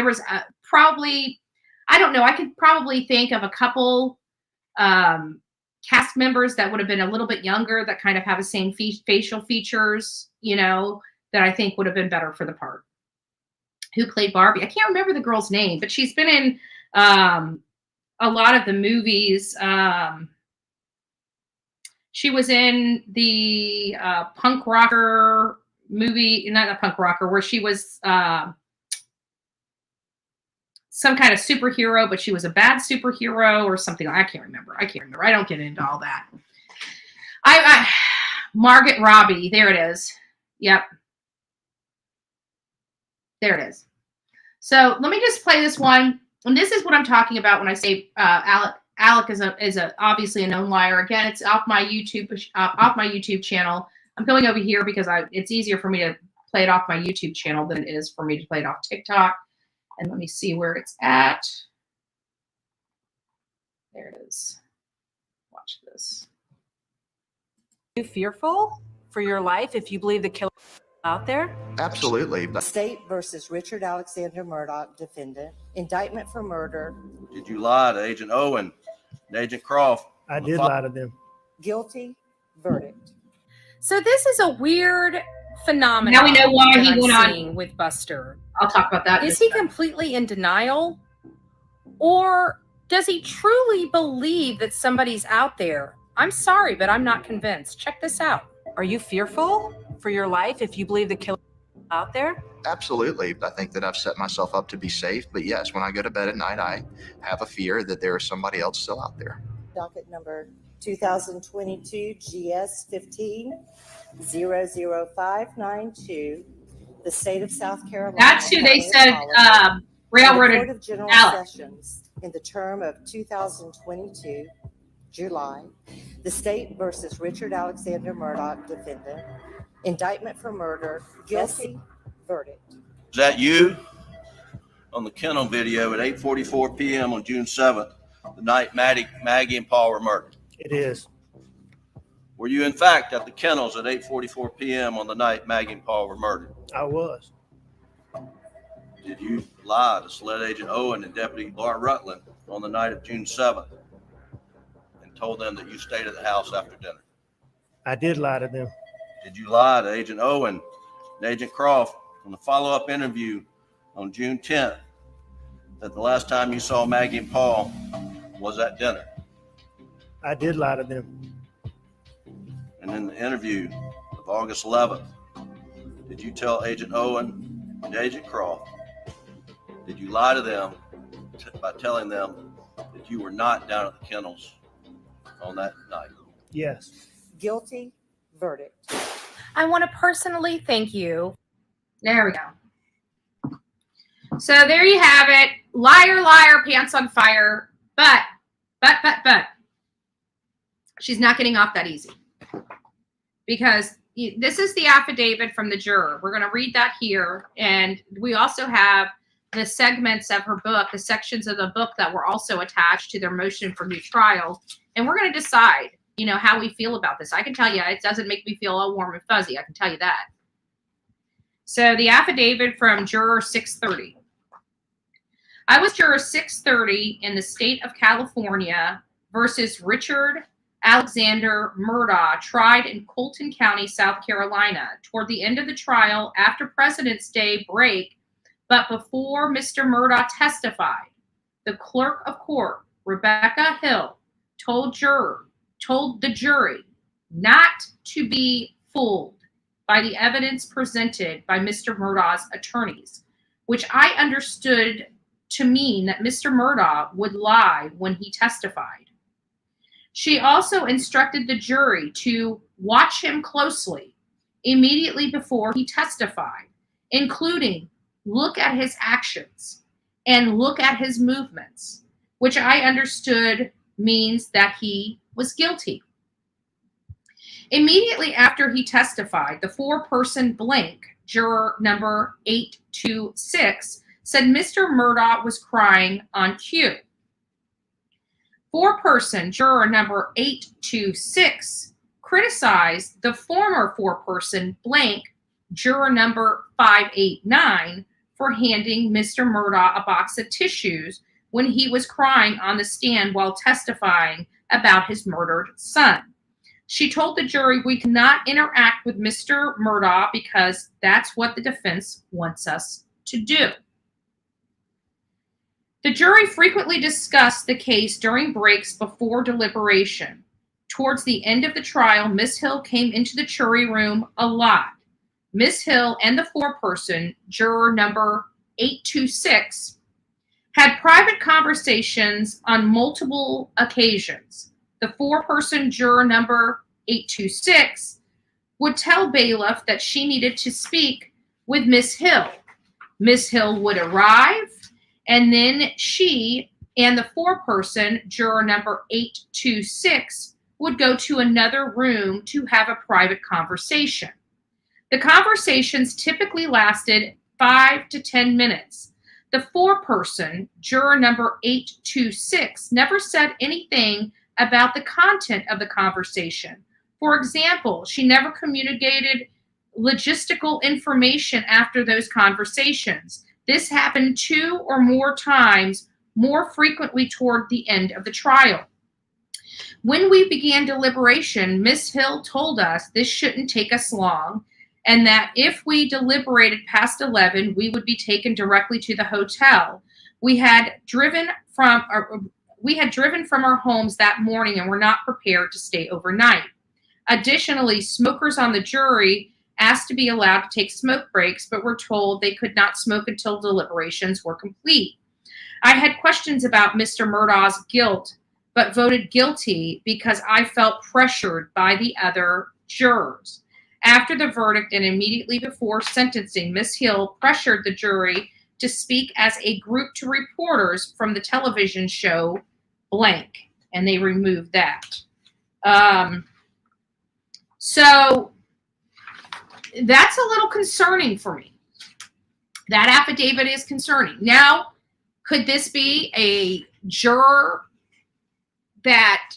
probably, I don't know, I could probably think of a couple cast members that would have been a little bit younger that kind of have the same facial features, you know, that I think would have been better for the part. Who played Barbie? I can't remember the girl's name, but she's been in a lot of the movies. She was in the punk rocker movie, not a punk rocker, where she was some kind of superhero, but she was a bad superhero or something. I can't remember. I don't get into all that. Margot Robbie. There it is. Yep. There it is. So let me just play this one. And this is what I'm talking about when I say Alec is obviously a known liar. Again, it's off my YouTube channel. I'm going over here because it's easier for me to play it off my YouTube channel than it is for me to play it off TikTok. And let me see where it's at. There it is. Watch this. Are you fearful for your life if you believe the killer out there? Absolutely. State versus Richard Alexander Murdaugh, defendant. Indictment for murder. Did you lie to Agent Owen and Agent Croft? I did lie to them. Guilty. Verdict. So this is a weird phenomenon. Now we know why he went on with Buster. I'll talk about that. Is he completely in denial? Or does he truly believe that somebody's out there? I'm sorry, but I'm not convinced. Check this out. Are you fearful for your life if you believe the killer out there? Absolutely. I think that I've set myself up to be safe. But yes, when I go to bed at night, I have a fear that there is somebody else still out there. Docket number 2022 GS 15-00592. The state of South Carolina. That's who they said railroaded Court of General Alec. Sessions in the term of 2022 July. The state versus Richard Alexander Murdaugh, defendant. Indictment for murder. Guilty. Verdict. Is that you? On the kennel video at 8:44 p.m. on June 7th, the night Maggie and Paul were murdered. It is. Were you in fact at the kennels at 8:44 p.m. on the night Maggie and Paul were murdered? I was. Did you lie to SLED Agent Owen and Deputy Bart Rutland on the night of June 7th and told them that you stayed at the house after dinner? I did lie to them. Did you lie to Agent Owen and Agent Croft on the follow-up interview on June 10th that the last time you saw Maggie and Paul was at dinner? I did lie to them. And in the interview of August 11th, did you tell Agent Owen and Agent Croft, did you lie to them by telling them that you were not down at the kennels on that night? Yes. Guilty. Verdict. I want to personally thank you. There we go. So there you have it. Liar, liar, pants on fire. But. She's not getting off that easy. Because this is the affidavit from the juror. We're going to read that here. And we also have the segments of her book, the sections of the book that were also attached to their motion for new trial. And we're going to decide, you know, how we feel about this. I can tell you, it doesn't make me feel all warm and fuzzy. I can tell you that. So the affidavit from Juror 630. I was Juror 630 in the state of California versus Richard Alexander Murdaugh, tried in Colton County, South Carolina. Toward the end of the trial, after President's Day break, but before Mr. Murdaugh testified, the Clerk of Court, Rebecca Hill, told the jury not to be fooled by the evidence presented by Mr. Murdaugh's attorneys, which I understood to mean that Mr. Murdaugh would lie when he testified. She also instructed the jury to watch him closely immediately before he testified, including look at his actions and look at his movements, which I understood means that he was guilty. Immediately after he testified, the four-person blank, juror number 826, said Mr. Murdaugh was crying on cue. Four-person juror number 826 criticized the former four-person blank, juror number 589, for handing Mr. Murdaugh a box of tissues when he was crying on the stand while testifying about his murdered son. She told the jury we cannot interact with Mr. Murdaugh because that's what the defense wants us to do. The jury frequently discussed the case during breaks before deliberation. Towards the end of the trial, Ms. Hill came into the jury room a lot. Ms. Hill and the four-person juror number 826 had private conversations on multiple occasions. The four-person juror number 826 would tell bailiff that she needed to speak with Ms. Hill. Ms. Hill would arrive, and then she and the four-person juror number 826 would go to another room to have a private conversation. The conversations typically lasted 5 to 10 minutes. The four-person juror number 826 never said anything about the content of the conversation. For example, she never communicated logistical information after those conversations. This happened 2 or more times, more frequently toward the end of the trial. When we began deliberation, Ms. Hill told us this shouldn't take us long, and that if we deliberated past 11, we would be taken directly to the hotel. We had driven from our homes that morning and were not prepared to stay overnight. Additionally, smokers on the jury asked to be allowed to take smoke breaks, but were told they could not smoke until deliberations were complete. I had questions about Mr. Murdaugh's guilt, but voted guilty because I felt pressured by the other jurors. After the verdict and immediately before sentencing, Ms. Hill pressured the jury to speak as a group to reporters from the television show blank, and they removed that. So that's a little concerning for me. That affidavit is concerning. Now, could this be a juror that,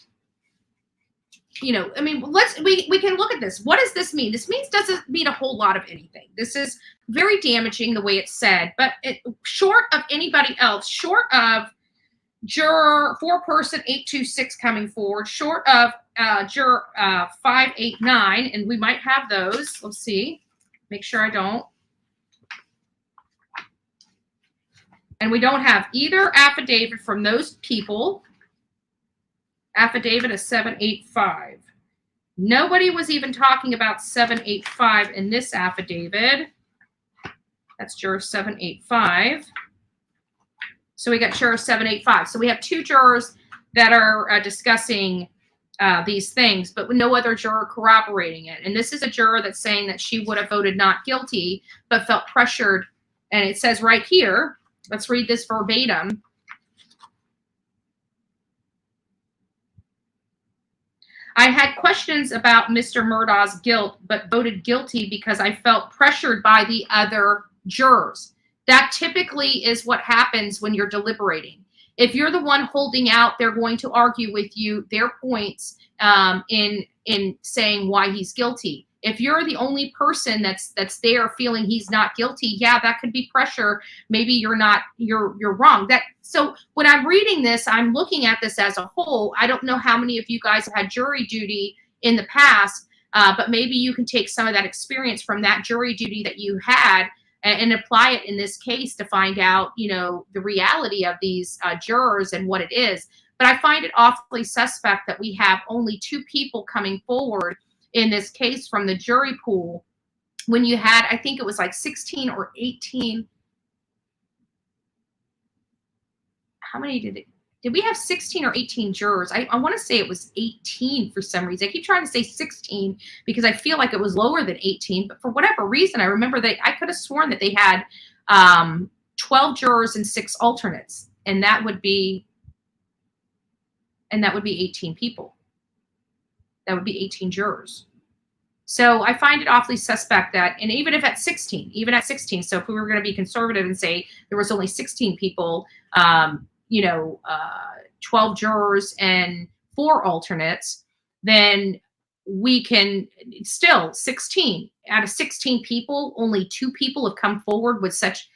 you know, I mean, we can look at this. What does this mean? This doesn't mean a whole lot of anything. This is very damaging the way it's said, but short of anybody else, short of juror four-person 826 coming forward, short of juror 589, and we might have those. Let's see. Make sure I don't. And we don't have either affidavit from those people. Affidavit is 785. Nobody was even talking about 785 in this affidavit. That's juror 785. So we got juror 785. So we have two jurors that are discussing these things, but with no other juror corroborating it. And this is a juror that's saying that she would have voted not guilty, but felt pressured. And it says right here, let's read this verbatim. I had questions about Mr. Murdaugh's guilt, but voted guilty because I felt pressured by the other jurors. That typically is what happens when you're deliberating. If you're the one holding out, they're going to argue with you their points in saying why he's guilty. If you're the only person that's there feeling he's not guilty, yeah, that could be pressure. Maybe you're wrong. So when I'm reading this, I'm looking at this as a whole. I don't know how many of you guys have had jury duty in the past, but maybe you can take some of that experience from that jury duty that you had and apply it in this case to find out, you know, the reality of these jurors and what it is. But I find it awfully suspect that we have only two people coming forward in this case from the jury pool when you had, I think it was like 16 or 18. How many did did we have 16 or 18 jurors? I want to say it was 18 for some reason. I keep trying to say 16 because I feel like it was lower than 18, but for whatever reason, I remember I could have sworn that they had 12 jurors and 6 alternates, and that would be 18 people. That would be 18 jurors. So I find it awfully suspect that, and even at 16, so if we were going to be conservative and say there was only 16 people, 12 jurors and 4 alternates, then we can still 16 out of 16 people, only 2 people have come forward with such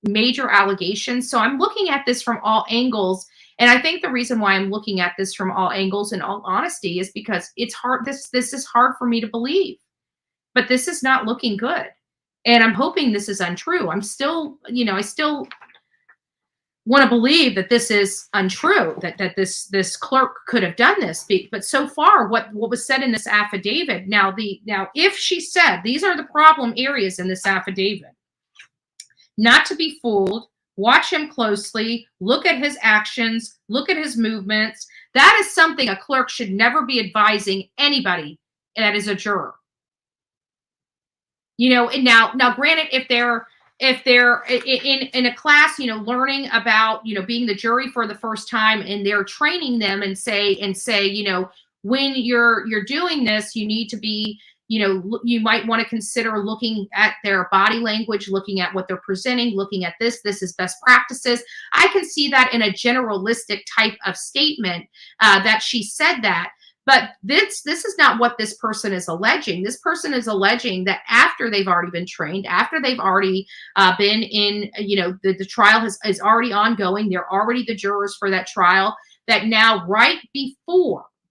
major allegations. So I'm looking at this from all angles. And I think the reason why I'm looking at this from all angles, in all honesty, is because it's hard. This is hard for me to believe, but this is not looking good. And I'm hoping this is untrue. I'm still, I still want to believe that this is untrue, that this clerk could have done this. But so far, what was said in this affidavit, now if she said, these are the problem areas in this affidavit, not to be fooled, watch him closely, look at his actions, look at his movements. That is something a clerk should never be advising anybody that is a juror. And now granted, if they're in a class, learning about, being the jury for the first time, and they're training them and say, when you're doing this, you need to be, you might want to consider looking at their body language, looking at what they're presenting, looking at this is best practices. I can see that in a generalistic type of statement that she said that. But this is not what this person is alleging. This person is alleging that after they've already been trained, after they've already been in, the trial is already ongoing, they're already the jurors for that trial, that now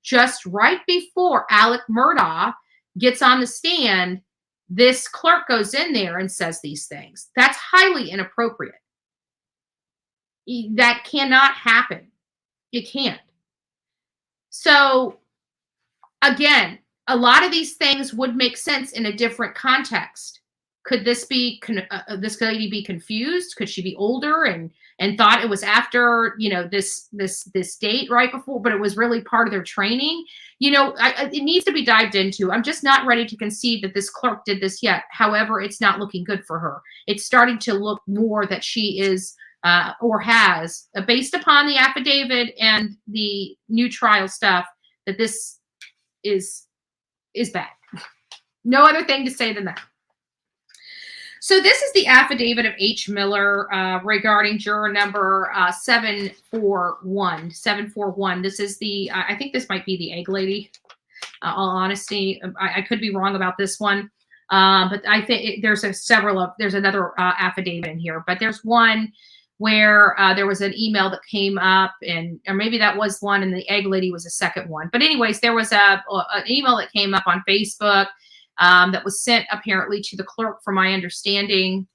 just right before Alec Murdaugh gets on the stand, this clerk goes in there and says these things. That's highly inappropriate. That cannot happen. It can't. So again, a lot of these things would make sense in a different context. Could this lady be confused? Could she be older and thought it was after, this date right before, but it was really part of their training? It needs to be dived into. I'm just not ready to concede that this clerk did this yet. However, it's not looking good for her. It's starting to look more that she is or has, based upon the affidavit and the new trial stuff, that this is bad. No other thing to say than that. So this is the affidavit of H. Miller regarding juror number 741. This is I think this might be the egg lady. All honesty, I could be wrong about this one, but I think there's another affidavit in here. But there's one where there was an email that came up, or maybe that was one, and the egg lady was a second one. But anyways, there was an email that came up on Facebook that was sent apparently to the clerk, from my understanding.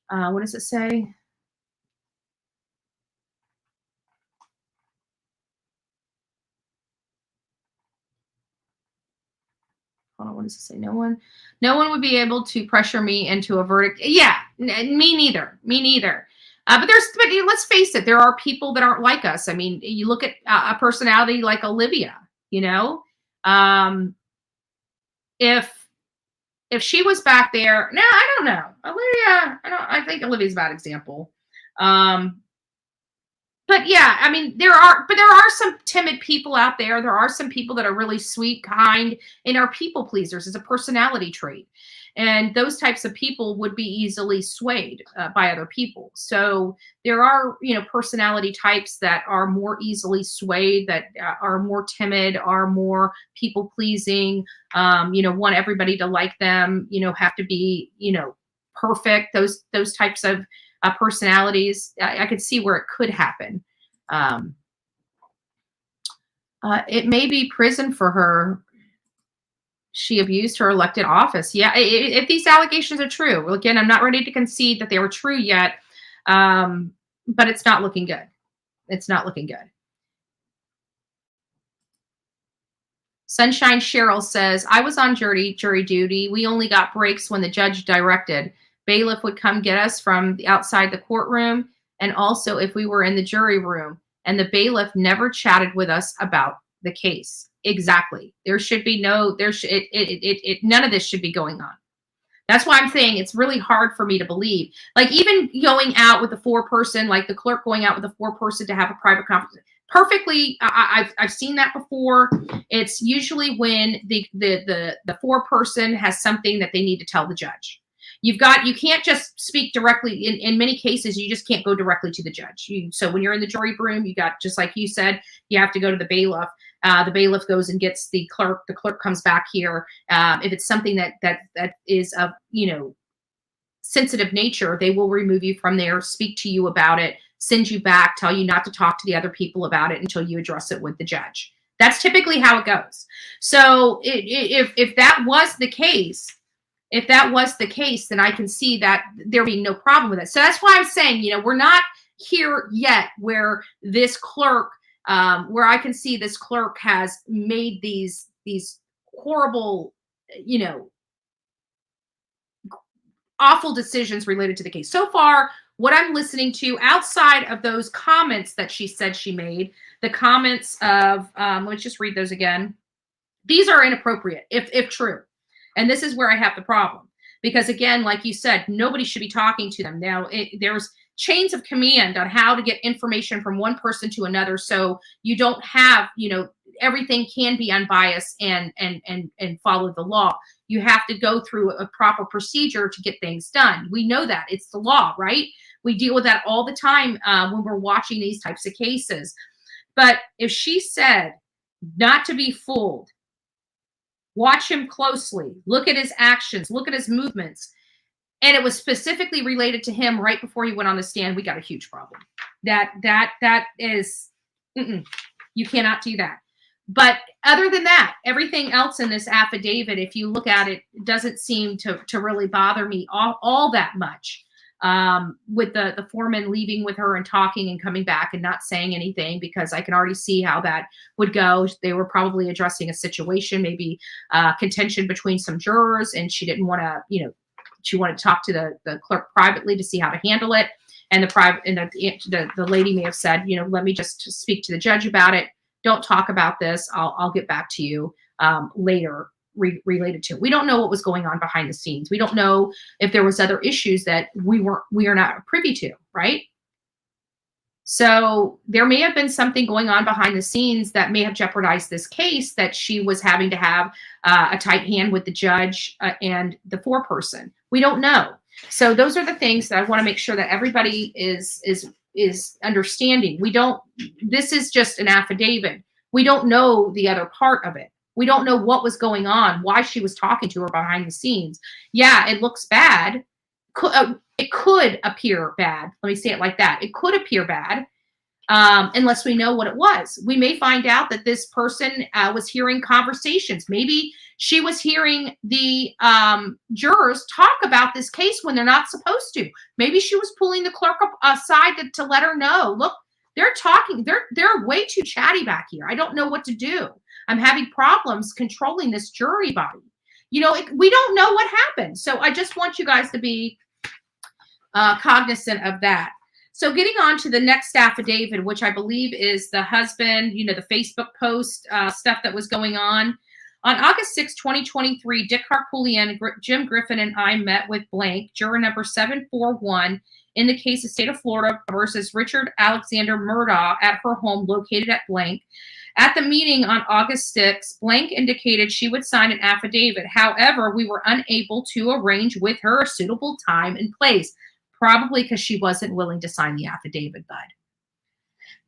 What does it say? Hold on, what does it say? No one would be able to pressure me into a verdict. Yeah, me neither. But let's face it, there are people that aren't like us. I mean, you look at a personality like Olivia, if she was back there, no, I don't know. Olivia, I think Olivia's a bad example. But yeah, I mean, there are some timid people out there. There are some people that are really sweet, kind, and are people pleasers. It's a personality trait. And those types of people would be easily swayed by other people. So there are, personality types that are more easily swayed, that are more timid, are more people pleasing, want everybody to like them, have to be, perfect. Those types of personalities, I could see where it could happen. It may be prison for her. She abused her elected office. Yeah, if these allegations are true. Well, again, I'm not ready to concede that they were true yet, but it's not looking good. It's not looking good. Sunshine Cheryl says, I was on jury duty. We only got breaks when the judge directed. Bailiff would come get us from outside the courtroom, and also if we were in the jury room. and the bailiff never chatted with us about the case. Exactly. There should be no, none of this should be going on. That's why I'm saying it's really hard for me to believe. Like even going out with a 4-person, like the clerk going out with a 4-person to have a private conference. Perfectly, I've seen that before. It's usually when the 4-person has something that they need to tell the judge. You can't just speak directly. In many cases, you just can't go directly to the judge. So when you're in the jury room, you got, just like you said, you have to go to the bailiff. The bailiff goes and gets the clerk. The clerk comes back here. If it's something that is of, sensitive nature, they will remove you from there, speak to you about it, send you back, tell you not to talk to the other people about it until you address it with the judge. That's typically how it goes. So if that was the case, then I can see that there being no problem with it. So that's why I'm saying, we're not here yet where this clerk, where I can see this clerk has made these horrible, awful decisions related to the case. So far, what I'm listening to outside of those comments that she said she made, the comments of, let's just read those again. These are inappropriate, if true. And this is where I have the problem. Because again, like you said, nobody should be talking to them. Now, there's chains of command on how to get information from one person to another. So you don't have, everything can be unbiased and follow the law. You have to go through a proper procedure to get things done. We know that. It's the law, right? We deal with that all the time when we're watching these types of cases. But if she said not to be fooled, watch him closely, look at his actions, look at his movements, and it was specifically related to him right before he went on the stand, we got a huge problem. That is, you cannot do that. But other than that, everything else in this affidavit, if you look at it, doesn't seem to really bother me all that much. With the foreman leaving with her and talking and coming back and not saying anything, because I can already see how that would go. They were probably addressing a situation, maybe contention between some jurors, and she didn't want to, she wanted to talk to the clerk privately to see how to handle it. And the lady may have said, let me just speak to the judge about it. Don't talk about this. I'll get back to you later related to it. We don't know what was going on behind the scenes. We don't know if there was other issues that we are not privy to, right? So there may have been something going on behind the scenes that may have jeopardized this case, that she was having to have a tight hand with the judge and the 4-person. We don't know. So those are the things that I want to make sure that everybody is understanding. This is just an affidavit. We don't know the other part of it. We don't know what was going on, why she was talking to her behind the scenes. Yeah, it looks bad. It could appear bad. Let me say it like that. It could appear bad unless we know what it was. We may find out that this person was hearing conversations. Maybe she was hearing the jurors talk about this case when they're not supposed to. Maybe she was pulling the clerk aside to let her know, look, they're talking. They're way too chatty back here. I don't know what to do. I'm having problems controlling this jury body. We don't know what happened. So I just want you guys to be cognizant of that. So getting on to the next affidavit, which I believe is the husband, the Facebook post stuff that was going on. On August 6, 2023, Dick Harpoolian, Jim Griffin, and I met with blank, juror number 741, in the case of State of Florida versus Richard Alexander Murdaugh at her home located at blank. At the meeting on August 6, blank indicated she would sign an affidavit. However, we were unable to arrange with her a suitable time and place, probably because she wasn't willing to sign the affidavit, bud.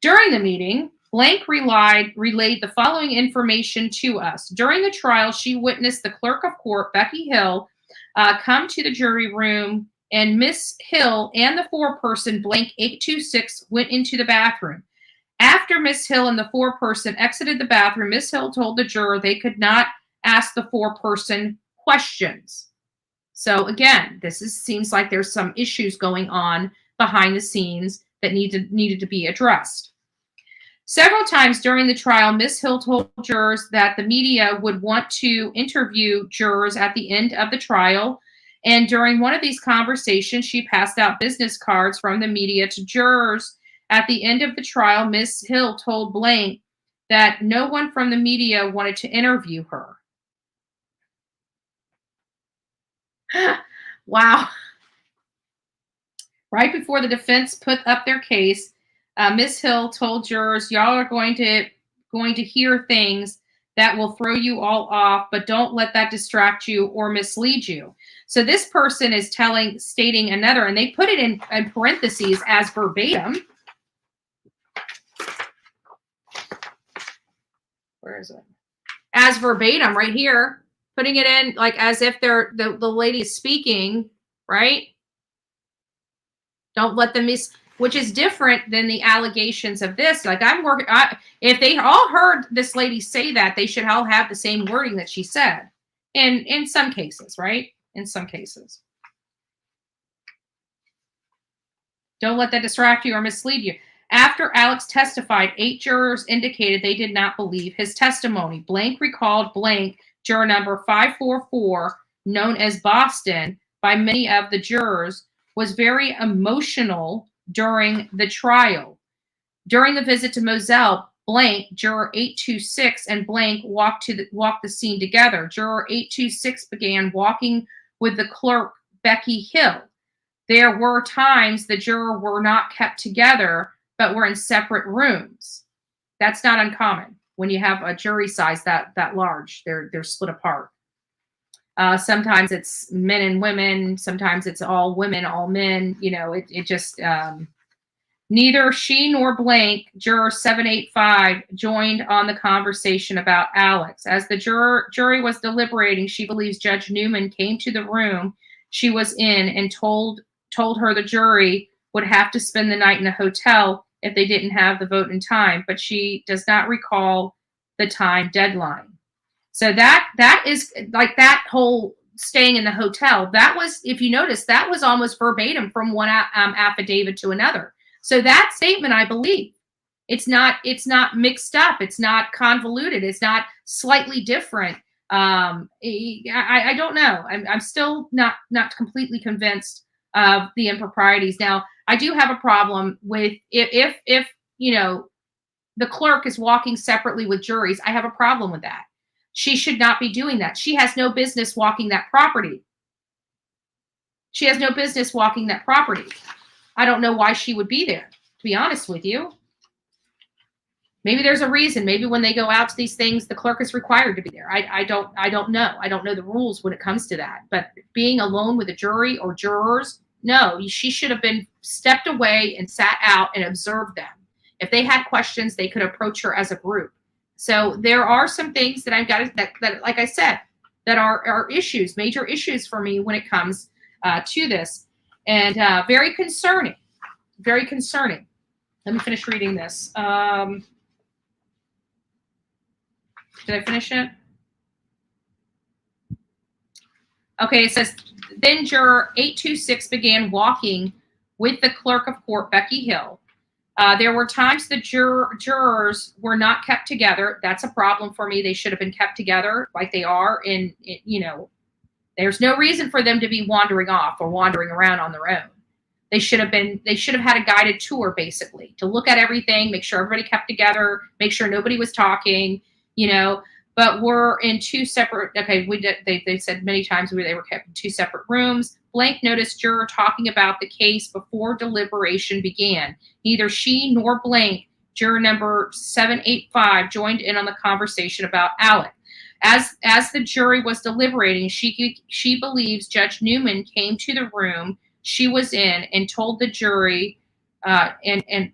During the meeting, blank relayed the following information to us. During the trial, she witnessed the clerk of court, Becky Hill, come to the jury room, and Miss Hill and the 4-person, blank 826, went into the bathroom. After Miss Hill and the 4-person exited the bathroom, Miss Hill told the juror they could not ask the 4-person questions. So again, seems like there's some issues going on behind the scenes that needed to be addressed. Several times during the trial, Miss Hill told jurors that the media would want to interview jurors at the end of the trial. And during one of these conversations, she passed out business cards from the media to jurors At the end of the trial, Ms. Hill told Blank that no one from the media wanted to interview her. Wow. Right before the defense put up their case, Ms. Hill told jurors, y'all are going to hear things that will throw you all off, but don't let that distract you or mislead you. So this person is stating another, and they put it in parentheses as verbatim. Where is it? As verbatim right here, putting it in like as if they're the lady is speaking, right? Don't let them which is different than the allegations of this. Like if they all heard this lady say that, they should all have the same wording that she said. In some cases, right? In some cases. Don't let that distract you or mislead you. After Alex testified, 8 jurors indicated they did not believe his testimony. Blank recalled Blank, juror number 544, known as Boston by many of the jurors, was very emotional during the trial. During the visit to Moselle, Blank, juror 826, and Blank walked the scene together. Juror 826 began walking with the clerk, Becky Hill. There were times the juror were not kept together, but were in separate rooms. That's not uncommon when you have a jury size that large. They're split apart. Sometimes it's men and women. Sometimes it's all women, all men. You know, it just neither she nor Blank, juror 785, joined on the conversation about Alex. As the jury was deliberating, she believes Judge Newman came to the room she was in and told her the jury would have to spend the night in a hotel if they didn't have the vote in time, but she does not recall the time deadline. So that is like that whole staying in the hotel. That was, if you notice, that was almost verbatim from one affidavit to another. So that statement, I believe, it's not mixed up. It's not convoluted. It's not slightly different. I don't know. I'm still not completely convinced of the improprieties. Now, I do have a problem with if you know the clerk is walking separately with juries. I have a problem with that. She should not be doing that. She has no business walking that property. She has no business walking that property. I don't know why she would be there, to be honest with you. Maybe there's a reason. Maybe when they go out to these things, the clerk is required to be there. I don't know. I don't know the rules when it comes to that. But being alone with a jury or jurors, no, she should have been stepped away and sat out and observed them. If they had questions, they could approach her as a group. So there are some things that I've got that like I said, that are issues, major issues for me when it comes to this, and very concerning, very concerning. Let me finish reading this. Did I finish it? Okay, it says, then juror 826 began walking with the clerk of court, Becky Hill. There were times the jurors were not kept together. That's a problem for me. They should have been kept together like they are. You know, there's no reason for them to be wandering off or wandering around on their own. They should have had a guided tour, basically, to look at everything, make sure everybody kept together, make sure nobody was talking, you know. But we're in two separate, okay, they said many times they were kept in two separate rooms. Blank noticed juror talking about the case before deliberation began. Neither she nor Blank, juror number 785, joined in on the conversation about Alec. As the jury was deliberating, she believes Judge Newman came to the room she was in and told the jury, and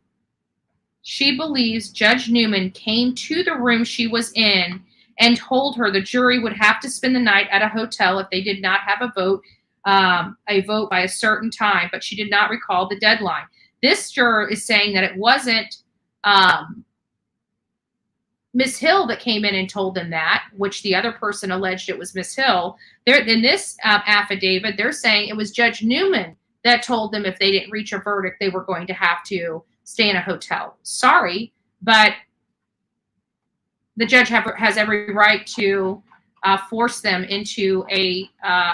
she believes Judge Newman came to the room she was in and told her the jury would have to spend the night at a hotel if they did not have a vote by a certain time, but she did not recall the deadline. This juror is saying that it wasn't Ms. Hill that came in and told them that, which the other person alleged it was Ms. Hill. In this affidavit, they're saying it was Judge Newman that told them if they didn't reach a verdict, they were going to have to stay in a hotel. Sorry, but the judge has every right to force them into a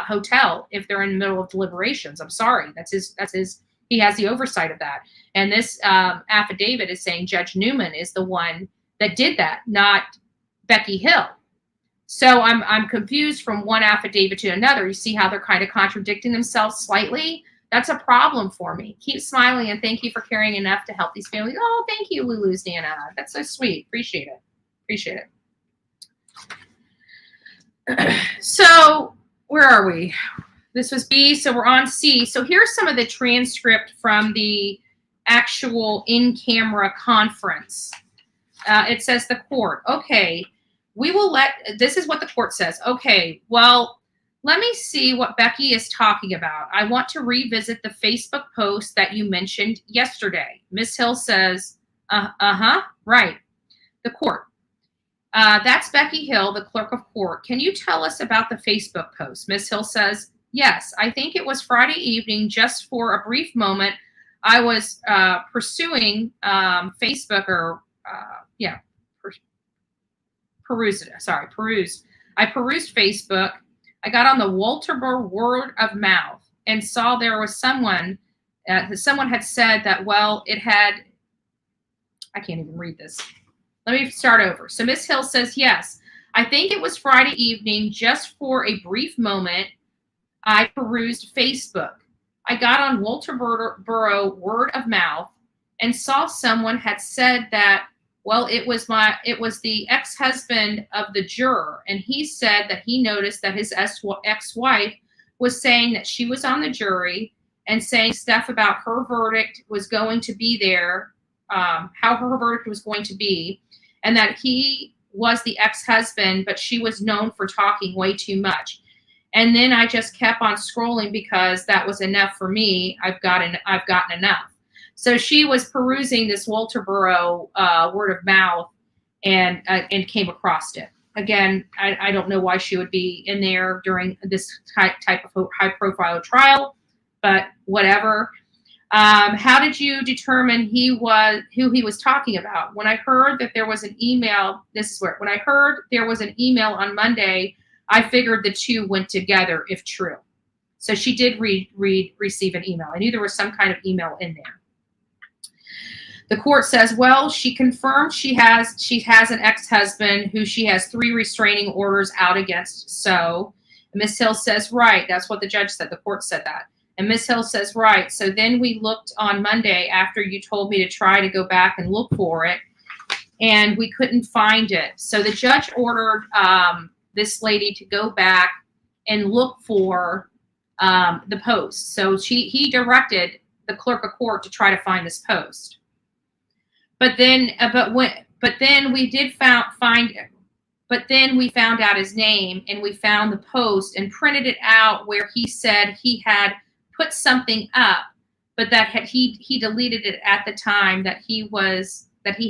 hotel if they're in the middle of deliberations. I'm sorry, that's his He has the oversight of that. And this affidavit is saying Judge Newman is the one that did that, not Becky Hill. So I'm confused from one affidavit to another. You see how they're kind of contradicting themselves slightly? That's a problem for me. Keep smiling, and thank you for caring enough to help these families. Oh, thank you, Lulu's Nana. That's so sweet. Appreciate it. Appreciate it. So where are we? This was B, so we're on C. So here's some of the transcript from the actual in-camera conference. It says the court, okay, we will this is what the court says. Okay, well, let me see what Becky is talking about. I want to revisit the Facebook post that you mentioned yesterday. Ms. Hill says, right. The court. That's Becky Hill, the clerk of court. Can you tell us about the Facebook post? Ms. Hill says, yes, I think it was Friday evening, just for a brief moment. I was pursuing Facebook perused. I perused Facebook. I got on the Walter Burr word of mouth and saw there was someone had said that, well, it had, I can't even read this. Let me start over. So Ms. Hill says, yes, I think it was Friday evening, just for a brief moment, I perused Facebook. I got on Walter Burr word of mouth and saw someone had said that, well, it was the ex-husband of the juror, and he said that he noticed that his ex-wife was saying that she was on the jury and saying stuff about her verdict was going to be there, how her verdict was going to be, and that he was the ex-husband, but she was known for talking way too much. And then I just kept on scrolling because that was enough for me. I've gotten enough. So she was perusing this Walter Burr word of mouth and came across it. Again, I don't know why she would be in there during this type of high-profile trial, but whatever. How did you determine who he was talking about? When I heard that there was an email, when I heard there was an email on Monday, I figured the two went together, if true. So she did receive an email. I knew there was some kind of email in there. The court says, well, she confirmed she has an ex-husband who she has 3 restraining orders out against. So Ms. Hill says, right. That's what the judge said. The court said that. And Ms. Hill says, right. So then we looked on Monday after you told me to try to go back and look for it, and we couldn't find it. So the judge ordered this lady to go back and look for the post. So he directed the clerk of court to try to find this post. But then we found out his name, and we found the post and printed it out where he said he had put something up, but that he deleted it at the time that he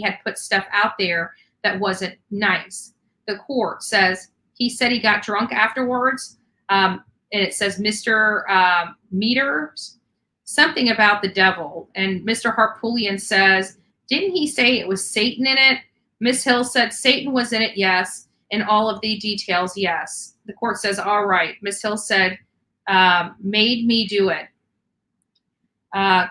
had put stuff out there that wasn't nice. The court says he said he got drunk afterwards, and it says Mr. Meters, something about the devil, and Mr. Harpoolian says, didn't he say it was Satan in it? Ms. Hill said Satan was in it, yes. And all of the details, yes. The court says, all right. Ms. Hill said, made me do it.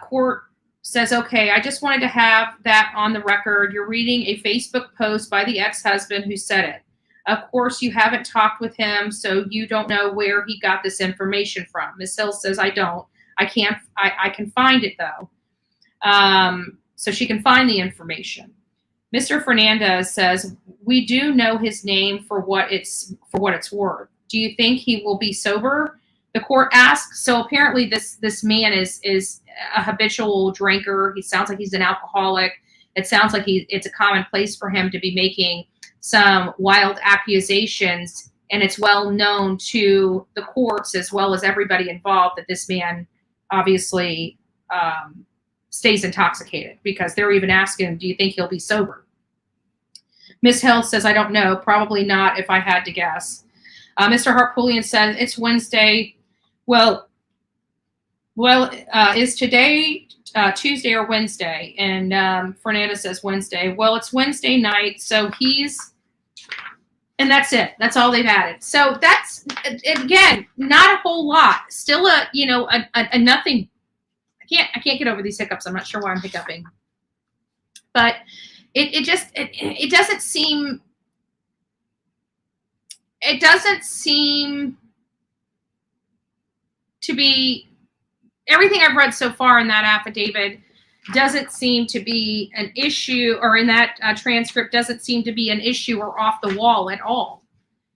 Court says, okay, I just wanted to have that on the record. You're reading a Facebook post by the ex-husband who said it. Of course, you haven't talked with him, so you don't know where he got this information from. Ms. Hill says, I don't. I can find it, though. So she can find the information. Mr. Fernandez says, we do know his name for what it's worth. Do you think he will be sober? The court asks. So apparently this man is a habitual drinker. He sounds like he's an alcoholic. It sounds like it's a commonplace for him to be making some wild accusations, and it's well known to the courts as well as everybody involved that this man obviously stays intoxicated, because they're even asking him, do you think he'll be sober? Ms. Hill says, I don't know. Probably not if I had to guess. Mr. Harpoolian says, it's Wednesday. Well, is today Tuesday or Wednesday? And Fernandez says Wednesday. Well, it's Wednesday night, so and that's it. That's all they've added. So that's, again, not a whole lot. Still a nothing. I can't get over these hiccups. I'm not sure why I'm hiccuping. But it doesn't seem to be, everything I've read so far in that affidavit doesn't seem to be an issue, or in that transcript doesn't seem to be an issue or off the wall at all.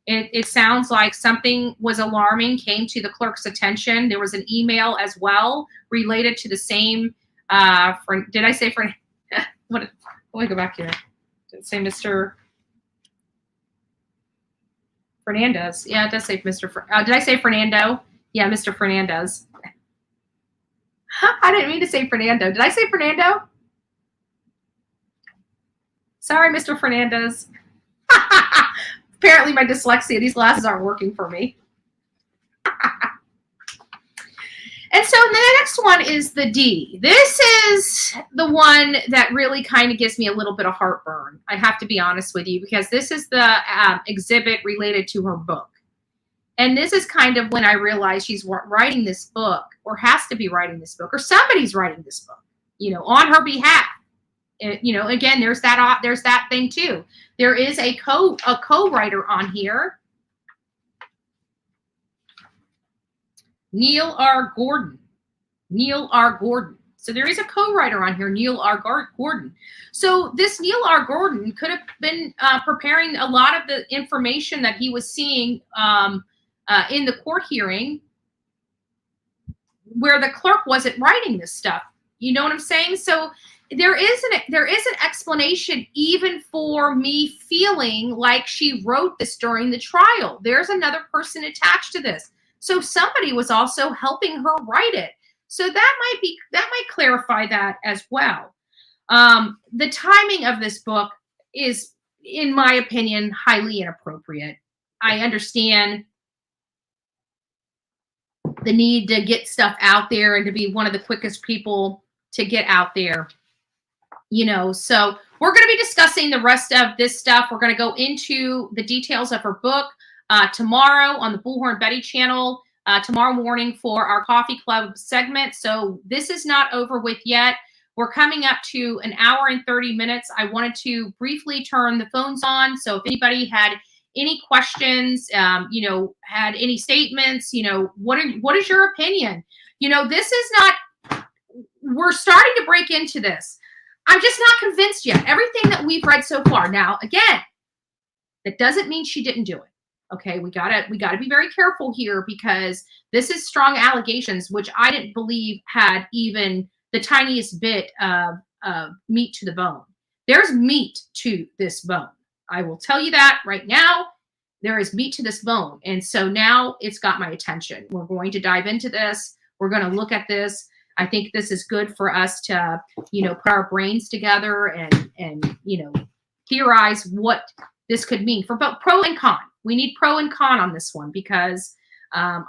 It sounds like something was alarming, came to the clerk's attention. There was an email as well related to the same, did I say for, what, let me go back here. Did it say Mr. Fernandez? Yeah, it does say Mr. Did I say Fernando? Yeah, Mr. Fernandez. I didn't mean to say Fernando. Did I say Fernando? Sorry, Mr. Fernandez. Apparently my dyslexia, these glasses aren't working for me. And so the next one is the D. This is the one that really kind of gives me a little bit of heartburn. I have to be honest with you, because this is the exhibit related to her book. And this is kind of when I realized she's writing this book, or has to be writing this book, or somebody's writing this book, on her behalf. Again, there's that thing too. There is a co-writer on here, Neil R. Gordon. Neil R. Gordon. So there is a co-writer on here, Neil R. Gordon. So this Neil R. Gordon could have been preparing a lot of the information that he was seeing in the court hearing, where the clerk wasn't writing this stuff. You know what I'm saying? So there is an explanation even for me feeling like she wrote this during the trial. There's another person attached to this. So somebody was also helping her write it. So that might clarify that as well. The timing of this book is, in my opinion, highly inappropriate. I understand the need to get stuff out there and to be one of the quickest people to get out there. So we're going to be discussing the rest of this stuff. We're going to go into the details of her book tomorrow on the Bullhorn Betty channel, tomorrow morning for our coffee club segment. So this is not over with yet. We're coming up to an hour and 30 minutes. I wanted to briefly turn the phones on. So if anybody had any questions, had any statements, what is your opinion? This is not, we're starting to break into this. I'm just not convinced yet. Everything that we've read so far. Now, again, that doesn't mean she didn't do it. Okay, we gotta be very careful here, because this is strong allegations, which I didn't believe had even the tiniest bit of meat to the bone. There's meat to this bone. I will tell you that right now. There is meat to this bone. And so now it's got my attention. We're going to dive into this. We're going to look at this. I think this is good for us to, put our brains together and theorize what this could mean for both pro and con. We need pro and con on this one, because I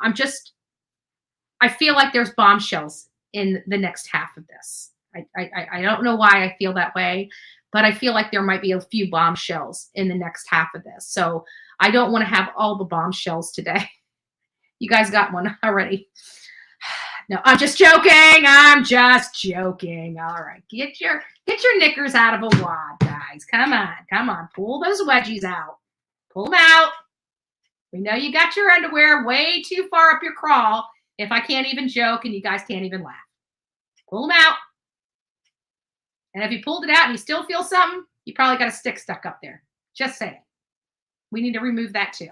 feel like there's bombshells in the next half of this. I don't know why I feel that way, but I feel like there might be a few bombshells in the next half of this. So I don't want to have all the bombshells today. You guys got one already. No, I'm just joking. I'm just joking. All right. Get your knickers out of a wad, guys. Come on. Pull those wedgies out. Pull them out. We know you got your underwear way too far up your crawl if I can't even joke and you guys can't even laugh. Pull them out. And if you pulled it out and you still feel something, you probably got a stick stuck up there. Just saying. We need to remove that too.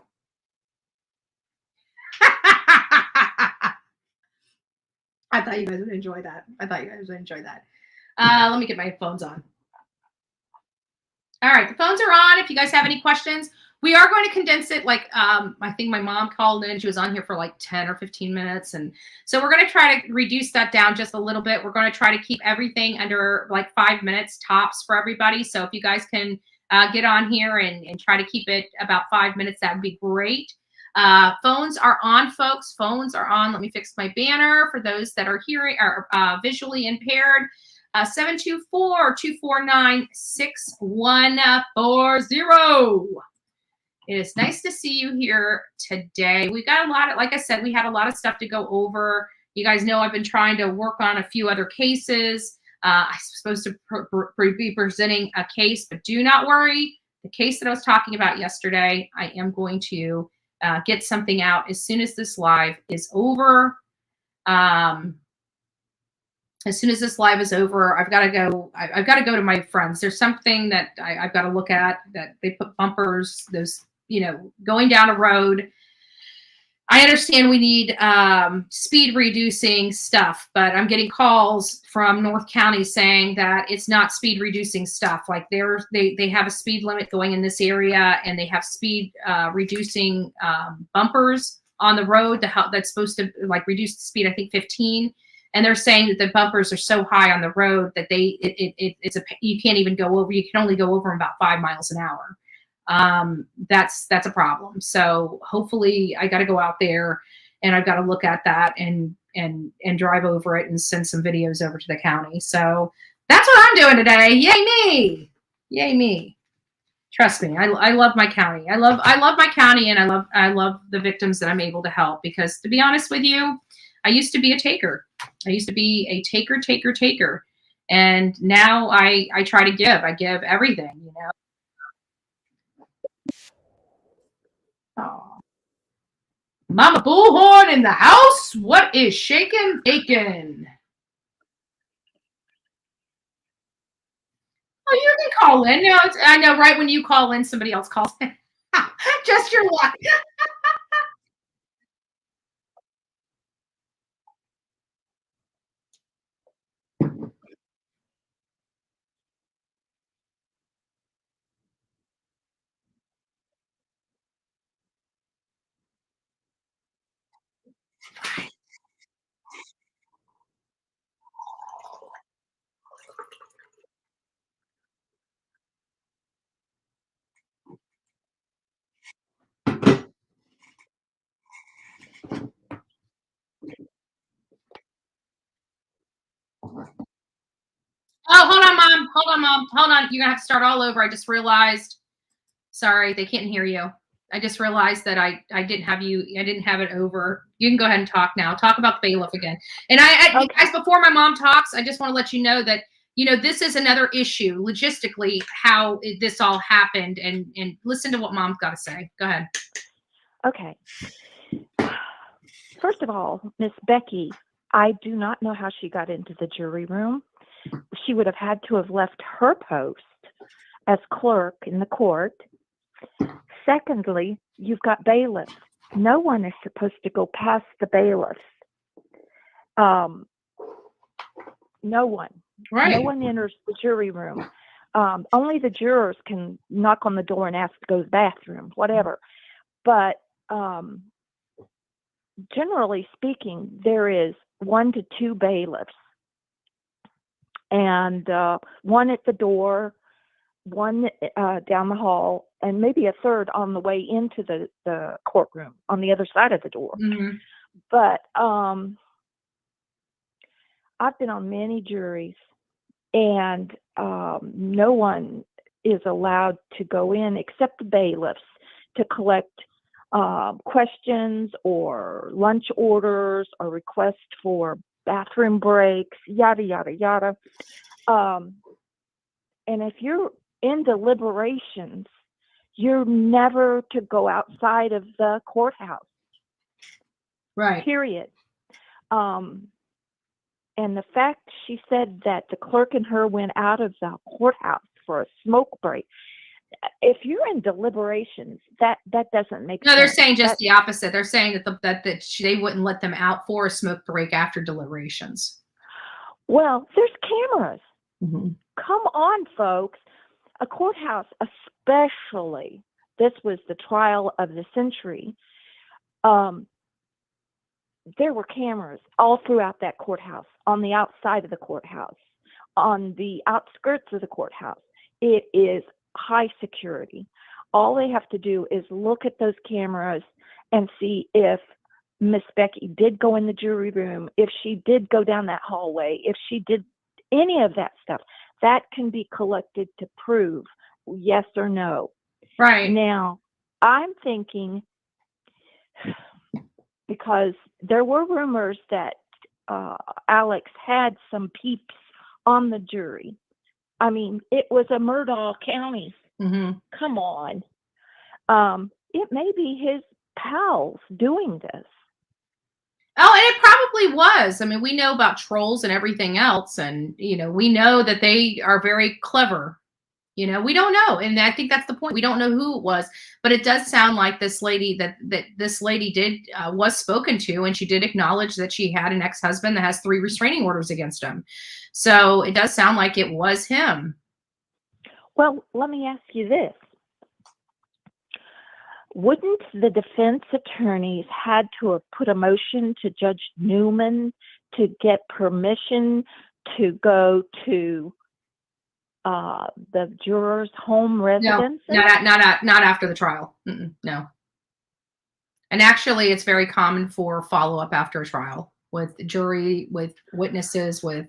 I thought you guys would enjoy that. Let me get my phones on. All right, the phones are on. If you guys have any questions, we are going to condense it. Like, I think my mom called in. She was on here for like 10 or 15 minutes. And so we're going to try to reduce that down just a little bit. We're going to try to keep everything under like 5 minutes tops for everybody. So if you guys can get on here and try to keep it about 5 minutes, that would be great. Phones are on, folks. Phones are on. Let me fix my banner for those that are hearing or visually impaired. 724-249-6140. It is nice to see you here today. We got a lot of, like I said, we had a lot of stuff to go over You guys know I've been trying to work on a few other cases. I'm supposed to be presenting a case, but do not worry. The case that I was talking about yesterday, I am going to get something out as soon as this live is over. As soon as this live is over, I've got to go. I've got to go to my friends. There's something that I've got to look at, that they put bumpers, those, going down a road. I understand we need speed reducing stuff, but I'm getting calls from North County saying that it's not speed reducing stuff. Like they have a speed limit going in this area, and they have speed reducing bumpers on the road that's supposed to like reduce the speed, I think 15. And they're saying that the bumpers are so high on the road that you can't even go over. You can only go over them about 5 miles an hour. That's a problem. So hopefully I got to go out there, and I've got to look at that and drive over it and send some videos over to the county. So that's what I'm doing today. Yay me! Yay me! Trust me, I love my county. I love my county, and I love the victims that I'm able to help, because to be honest with you, I used to be a taker. I used to be a taker. And now I try to give. I give everything, Oh. Mama Bullhorn in the house. What is shaking bacon? Oh, you can call in. No, I know, right when you call in, somebody else calls in. Just your luck. Oh, hold on, Mom. Hold on. You're going to have to start all over. I just realized. Sorry, they can't hear you. I just realized that I didn't have it over. You can go ahead and talk now. Talk about the bailiff again. And okay. Guys, before my mom talks, I just want to let you know that, this is another issue, logistically, how this all happened, and listen to what Mom's got to say. Go ahead. Okay. First of all, Miss Becky, I do not know how she got into the jury room. She would have had to have left her post as clerk in the court. Secondly, you've got bailiffs. No one is supposed to go past the bailiffs. No one. Right. No one enters the jury room. Only the jurors can knock on the door and ask to go to the bathroom, whatever. But generally speaking, there is 1 to 2 bailiffs. And one at the door, one down the hall, and maybe a third on the way into the courtroom on the other side of the door. Mm-hmm. But I've been on many juries, and no one is allowed to go in except the bailiffs to collect questions or lunch orders or requests for bathroom breaks, yada, yada, yada. And if you're in deliberations, you're never to go outside of the courthouse. Right. Period. And the fact she said that the clerk and her went out of the courthouse for a smoke break. If you're in deliberations, that doesn't make sense. No, they're saying just the opposite. They're saying that they wouldn't let them out for a smoke break after deliberations. Well, there's cameras. Mm-hmm. Come on, folks. A courthouse, especially, this was the trial of the century. There were cameras all throughout that courthouse, on the outside of the courthouse, on the outskirts of the courthouse. It is high security. All they have to do is look at those cameras and see if Miss Becky did go in the jury room, if she did go down that hallway, if she did any of that stuff. That can be collected to prove yes or no. Right. Now, I'm thinking, because there were rumors that Alex had some peeps on the jury. I mean, it was a Murdaugh County. Mm-hmm. Come on. It may be his pals doing this. Oh, and it probably was. I mean, we know about trolls and everything else, and we know that they are very clever. We don't know, and I think that's the point. We don't know who it was, but it does sound like this lady that this lady did was spoken to, and she did acknowledge that she had an ex-husband that has 3 restraining orders against him. So it does sound like it was him. Well, let me ask you this. Wouldn't the defense attorneys had to have put a motion to Judge Newman to get permission to go to the juror's home residence? No, not after the trial. No. And actually, it's very common for follow-up after a trial with jury, with witnesses, with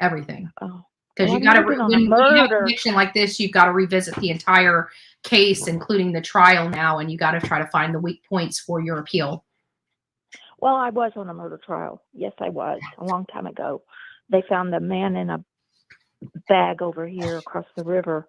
everything. Oh. Because you got to, when you have a conviction like this, you've got to revisit the entire case, including the trial now, and you got to try to find the weak points for your appeal. Well, I was on a murder trial. Yes, I was, a long time ago. They found the man in a bag over here across the river.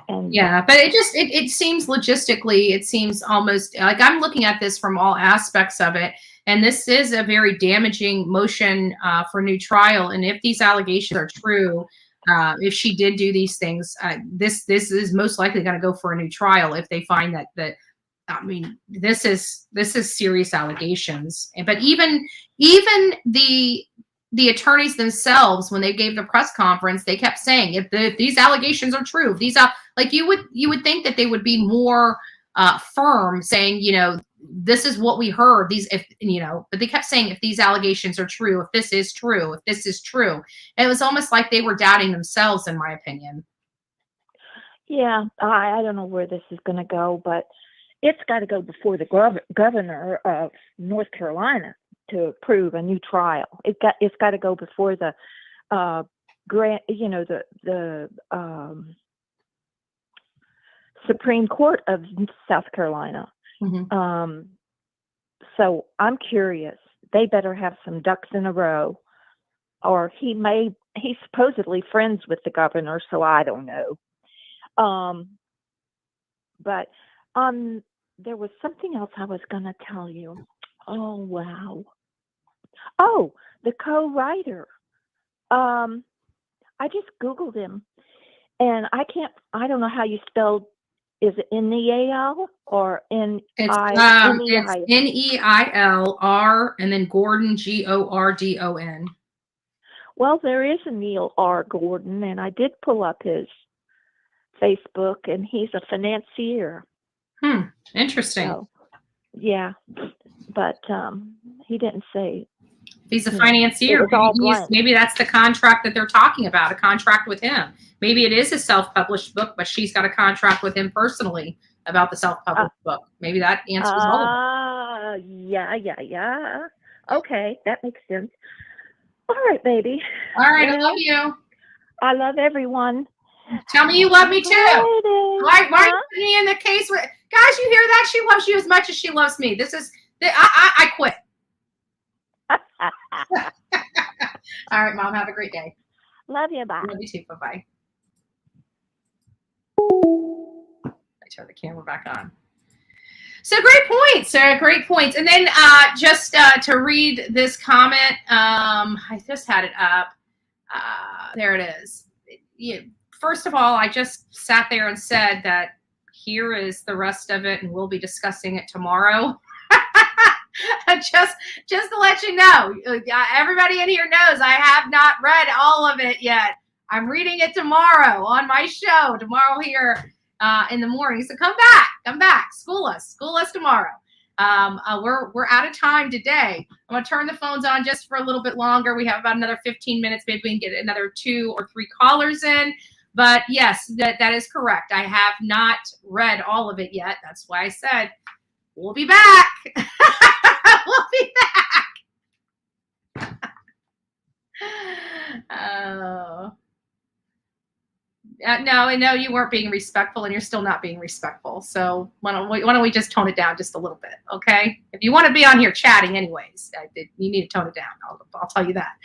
And yeah, but it seems logistically, it seems almost like I'm looking at this from all aspects of it. And this is a very damaging motion for new trial. And if these allegations are true, if she did do these things, this is most likely going to go for a new trial if they find that. I mean, this is serious allegations. But even the attorneys themselves, when they gave the press conference, they kept saying, if these allegations are true, if these are like, you would think that they would be more firm, saying, this is what we heard. But they kept saying, if these allegations are true, if this is true, if this is true. And it was almost like they were doubting themselves, in my opinion. Yeah, I don't know where this is going to go, but it's got to go before the governor of North Carolina to approve a new trial. It's got to go before the Supreme Court of South Carolina. Mm-hmm. So I'm curious. They better have some ducks in a row, or he's supposedly friends with the governor, so I don't know. But there was something else I was going to tell you. Oh, wow. Oh, the co-writer. I just Googled him, and I don't know how you spelled. Is it Neil or N-I? It's Neil and then Gordon, Gordon. Well, there is a Neil R. Gordon, and I did pull up his Facebook, and he's a financier. Interesting. So, yeah, but he didn't say. He's a financier. Maybe that's the contract that they're talking about, a contract with him. Maybe it is a self-published book, but she's got a contract with him personally about the self-published book. Maybe that answers all of it. Yeah. Okay, that makes sense. All right, baby. All right, I love you. I love everyone. Tell me you love me too. Why are you putting me in the case with guys? You hear that? She loves you as much as she loves me. I quit. All right, Mom. Have a great day. Love you. Bye. Love you too. Bye-bye. I turn the camera back on. So great points. And then just to read this comment, I just had it up. There it is. First of all, I just sat there and said that here is the rest of it, and we'll be discussing it tomorrow. just to let you know, everybody in here knows I have not read all of it yet. I'm reading it tomorrow on my show tomorrow here in the morning. So come back, school us tomorrow. We're out of time today. I'm gonna turn the phones on just for a little bit longer. We have about another 15 minutes. Maybe we can get another 2 or 3 callers in. But yes, that is correct. I have not read all of it yet. That's why I said we'll be back. We'll be back. Oh. No, you weren't being respectful, and you're still not being respectful. So why don't we just tone it down just a little bit, okay? If you want to be on here chatting anyways, you need to tone it down. I'll tell you that.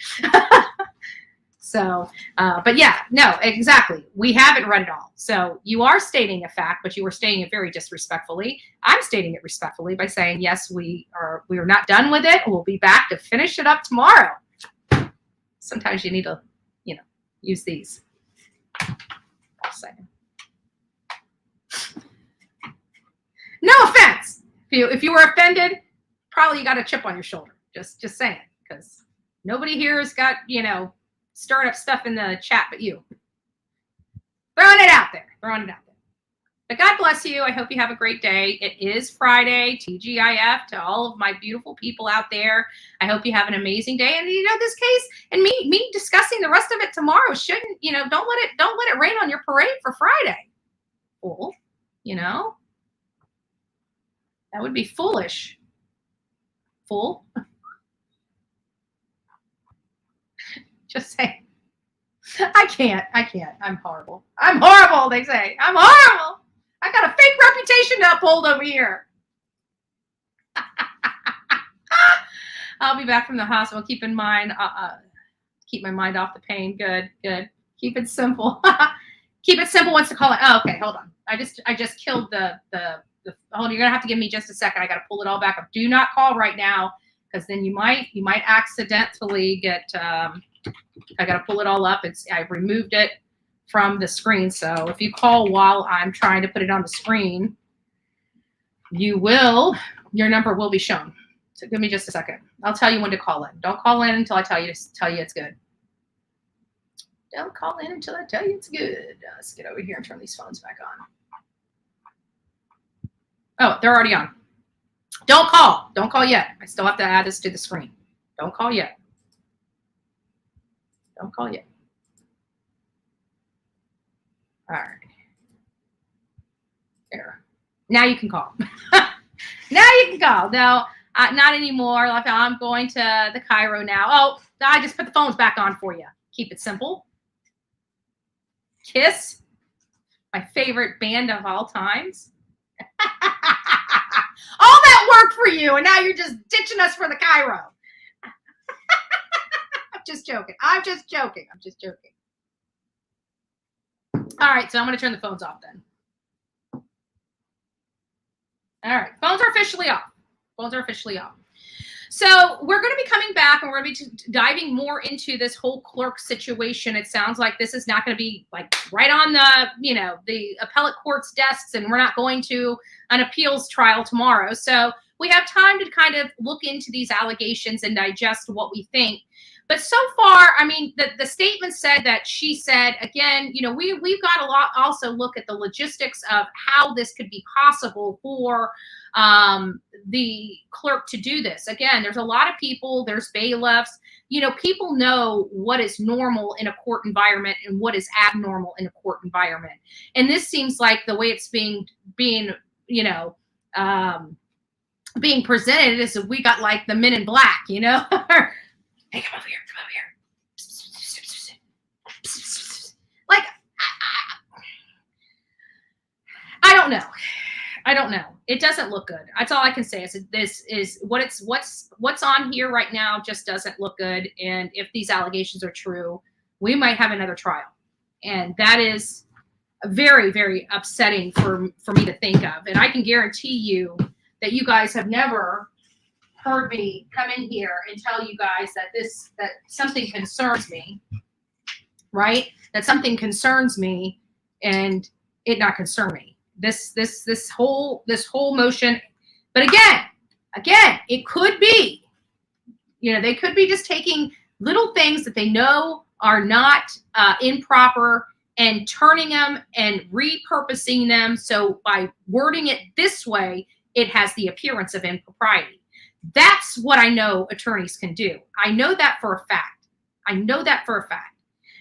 So, but yeah, no, exactly. We haven't read it all. So you are stating a fact, but you are stating it very disrespectfully. I'm stating it respectfully by saying, yes, we are not done with it. We'll be back to finish it up tomorrow. Sometimes you need to, use these. No offense. If you were offended, probably you got a chip on your shoulder. Just saying, because nobody here has got, stirring up stuff in the chat but you. Throwing it out there. But God bless you. I hope you have a great day. It is Friday, TGIF to all of my beautiful people out there. I hope you have an amazing day. And this case and me discussing the rest of it tomorrow shouldn't, don't let it rain on your parade for Friday. Fool, that would be foolish. Fool. Just saying. I can't. I'm horrible. They say. I'm horrible. I got a fake reputation to uphold over here. I'll be back from the hospital. Keep in mind, keep my mind off the pain. Good. Keep it simple. Keep it simple once to call it. Oh, okay, hold on. I just killed the hold on, you're gonna have to give me just a second. I gotta pull it all back up. Do not call right now, because then you might accidentally get I gotta pull it all up. I've removed it from the screen. So if you call while I'm trying to put it on the screen, your number will be shown. So give me just a second. I'll tell you when to call in. Don't call in until I tell you it's good. Don't call in until I tell you it's good. Let's get over here and turn these phones back on. Oh, they're already on. Don't call. Don't call yet. I still have to add this to the screen. Don't call yet. Don't call yet. All right. There. Now you can call. Now you can call. No, not anymore. I'm going to the Cairo now. Oh, I just put the phones back on for you. Keep it simple. Kiss, my favorite band of all times. All that work for you, and now you're just ditching us for the Cairo. I'm just joking. All right, so I'm going to turn the phones off then. All right, phones are officially off. So we're going to be coming back, and we're going to be diving more into this whole clerk situation. It sounds like this is not going to be like right on the appellate court's desks, and we're not going to an appeals trial tomorrow. So we have time to kind of look into these allegations and digest what we think. But so far, I mean, the statement said that she said, again, we've got to also look at the logistics of how this could be possible for the clerk to do this. Again, there's a lot of people, there's bailiffs, people know what is normal in a court environment and what is abnormal in a court environment. And this seems like the way it's being presented is we got like the Men in Black, Hey, come over here. Like, I don't know. It doesn't look good. That's all I can say. Is this is what's on here right now just doesn't look good. And if these allegations are true, we might have another trial. And that is very, very upsetting for me to think of. And I can guarantee you that you guys have never heard me come in here and tell you guys that something concerns me, right? That something concerns me and it not concern me. This whole motion. But again, it could be, they could be just taking little things that they know are not improper and turning them and repurposing them. So by wording it this way, it has the appearance of impropriety. That's what I know attorneys can do. I know that for a fact.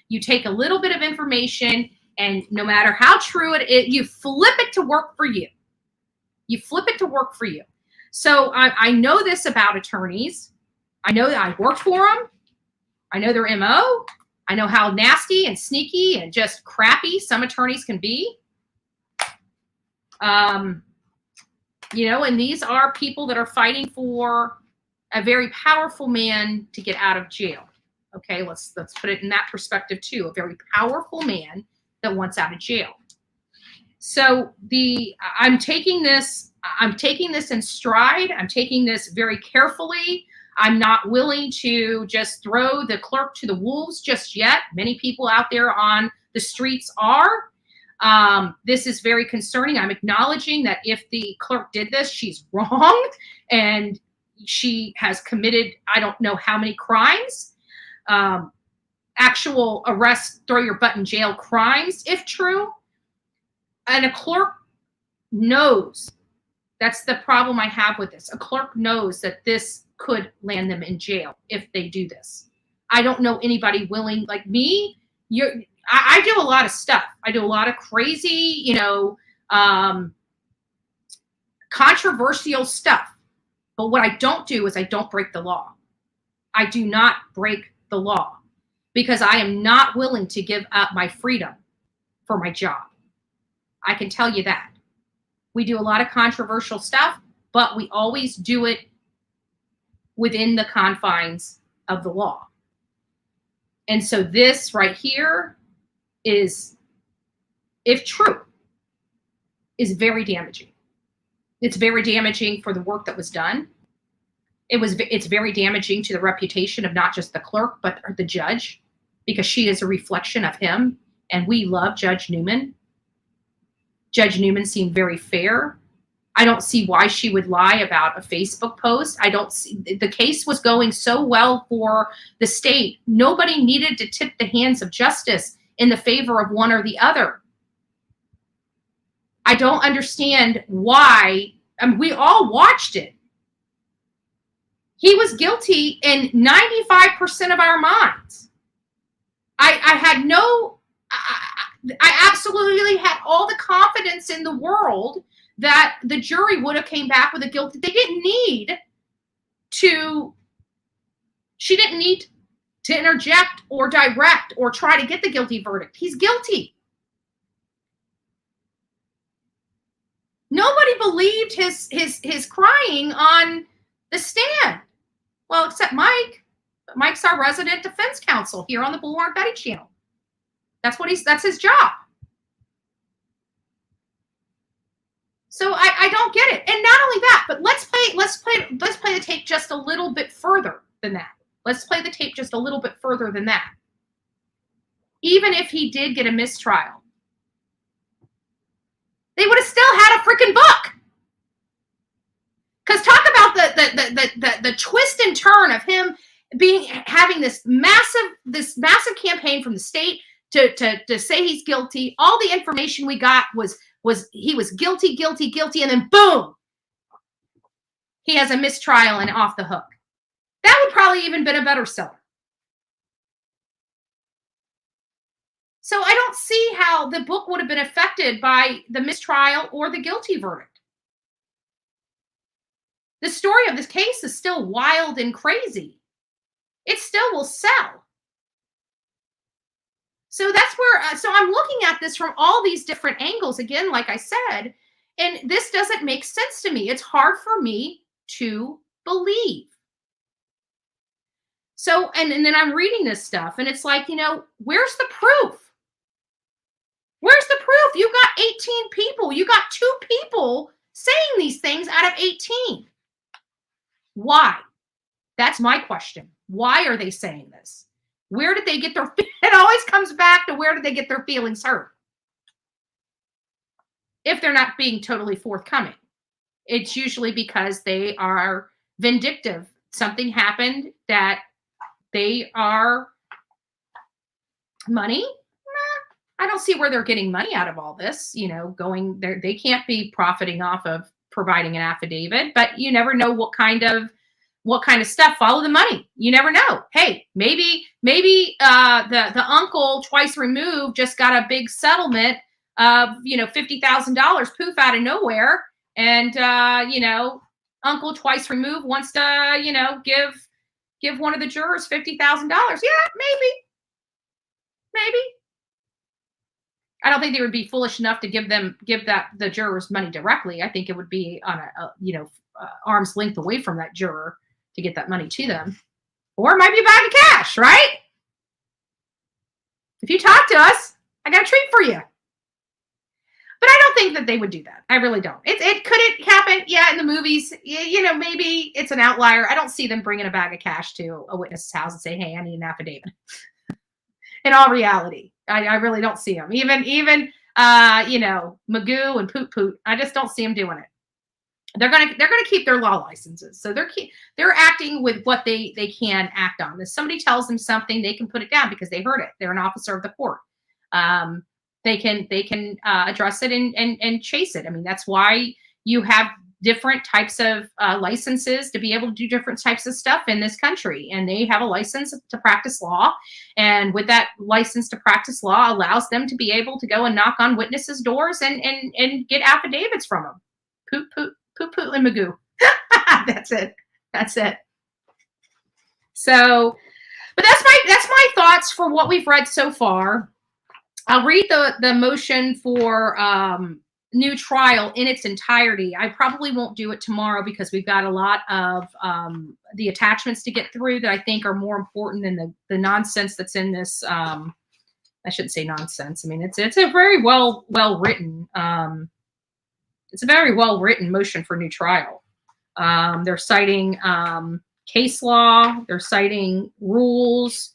You take a little bit of information, and no matter how true it is, you flip it to work for you. So I know this about attorneys. I know that I worked for them. I know their MO. I know how nasty and sneaky and just crappy some attorneys can be. You know, and these are people that are fighting for a very powerful man to get out of jail. Okay, let's put it in that perspective too. A very powerful man that wants out of jail. So I'm taking this in stride. I'm taking this very carefully. I'm not willing to just throw the clerk to the wolves just yet. Many people out there on the streets are. This is very concerning. I'm acknowledging that if the clerk did this, she's wrong and she has committed, I don't know how many crimes, actual arrest, throw your butt in jail crimes, if true. And a clerk knows, that's the problem I have with this. A clerk knows that this could land them in jail if they do this. I don't know anybody willing, like me, I do a lot of stuff. I do a lot of crazy, you know, controversial stuff. But what I don't do is I don't break the law. I do not break the law because I am not willing to give up my freedom for my job. I can tell you that. We do a lot of controversial stuff, but we always do it within the confines of the law. And so this right here is, if true, is very damaging. It's very damaging for the work that was done. It's very damaging to the reputation of not just the clerk, but the judge, because she is a reflection of him. And we love Judge Newman. Judge Newman seemed very fair. I don't see why she would lie about a Facebook post. I don't see, the case was going so well for the state. Nobody needed to tip the hands of justice in the favor of one or the other. I don't understand why. I mean, we all watched it. He was guilty in 95% of our minds. I had no, I absolutely had all the confidence in the world that the jury would have came back with a guilty. They didn't need to, she didn't need to interject or direct or try to get the guilty verdict. He's guilty. Nobody believed his crying on the stand. Well, except Mike. Mike's our resident defense counsel here on the Bullhorn Betty channel. That's his job. So I don't get it. And not only that, but let's play the tape just a little bit further than that. Let's play the tape just a little bit further than that. Even if he did get a mistrial, they would have still had a freaking book. Because talk about the twist and turn of him having this massive campaign from the state to say he's guilty. All the information we got was he was guilty, and then boom, he has a mistrial and off the hook. That would probably even been a better seller. So I don't see how the book would have been affected by the mistrial or the guilty verdict. The story of this case is still wild and crazy. It still will sell. So that's where, so I'm looking at this from all these different angles, again, like I said, and this doesn't make sense to me. It's hard for me to believe. So, and then I'm reading this stuff and it's like, you know, where's the proof? Where's the proof? You got 18 people. You got 2 people saying these things out of 18. Why? That's my question. Why are they saying this? Where did they get their, it always comes back to where did they get their feelings hurt? If they're not being totally forthcoming. It's usually because they are vindictive. Something happened that they are money. I don't see where they're getting money out of all this, you know, going there. They can't be profiting off of providing an affidavit, but you never know what kind of stuff. Follow the money. You never know. Hey, maybe the uncle twice removed just got a big settlement of, you know, $50,000 poof out of nowhere. And, you know, uncle twice removed wants to, you know, give one of the jurors $50,000. Yeah, maybe. Maybe. I don't think they would be foolish enough to give the jurors money directly. I think it would be on a arm's length away from that juror to get that money to them. Or it might be a bag of cash, right? If you talk to us, I got a treat for you. But I don't think that they would do that. I really don't. Could it happen? Yeah, in the movies, maybe it's an outlier. I don't see them bringing a bag of cash to a witness's house and say, hey, I need an affidavit. In all reality, I really don't see them. Even Magoo and Poot Poot, I just don't see them doing it. They're gonna keep their law licenses, so they're acting with what they can act on. If somebody tells them something, they can put it down because they heard it. They're an officer of the court. They can address it and chase it. I mean, that's why you have different types of licenses to be able to do different types of stuff in this country. And they have a license to practice law. And with that license to practice law allows them to be able to go and knock on witnesses' doors and get affidavits from them. Poot, poot, poot, poot, and Magoo. That's it. That's it. So, but that's my thoughts for what we've read so far. I'll read the motion for new trial in its entirety. I probably won't do it tomorrow because we've got a lot of the attachments to get through that I think are more important than the nonsense that's in this. I shouldn't say nonsense. I mean, it's a very well written. It's a very well written motion for new trial. They're citing case law. They're citing rules.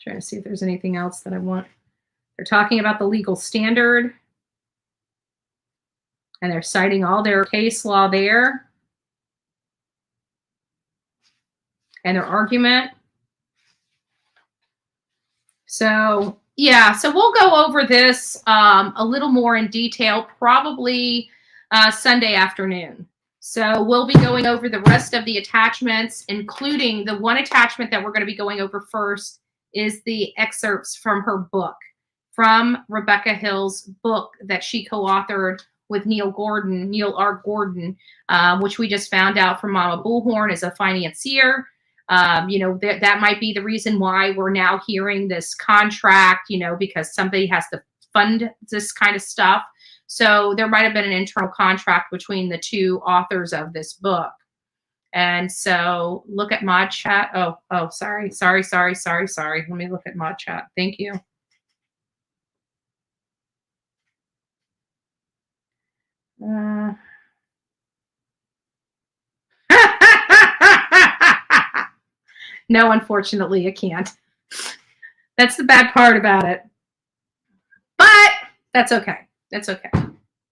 Trying to see if there's anything else that I want. They're talking about the legal standard. And they're citing all their case law there. And their argument. So, yeah. So we'll go over this a little more in detail, probably Sunday afternoon. So we'll be going over the rest of the attachments, including the one attachment that we're going to be going over first is the excerpts from her book, from Rebecca Hill's book that she co-authored with Neil R. Gordon, which we just found out from Mama Bullhorn is a financier. That might be the reason why we're now hearing this contract, because somebody has to fund this kind of stuff. So there might have been an internal contract between the two authors of this book. And so look at mod chat. Oh, sorry. Let me look at mod chat. Thank you. No, unfortunately, I can't. That's the bad part about it. But that's okay. That's okay.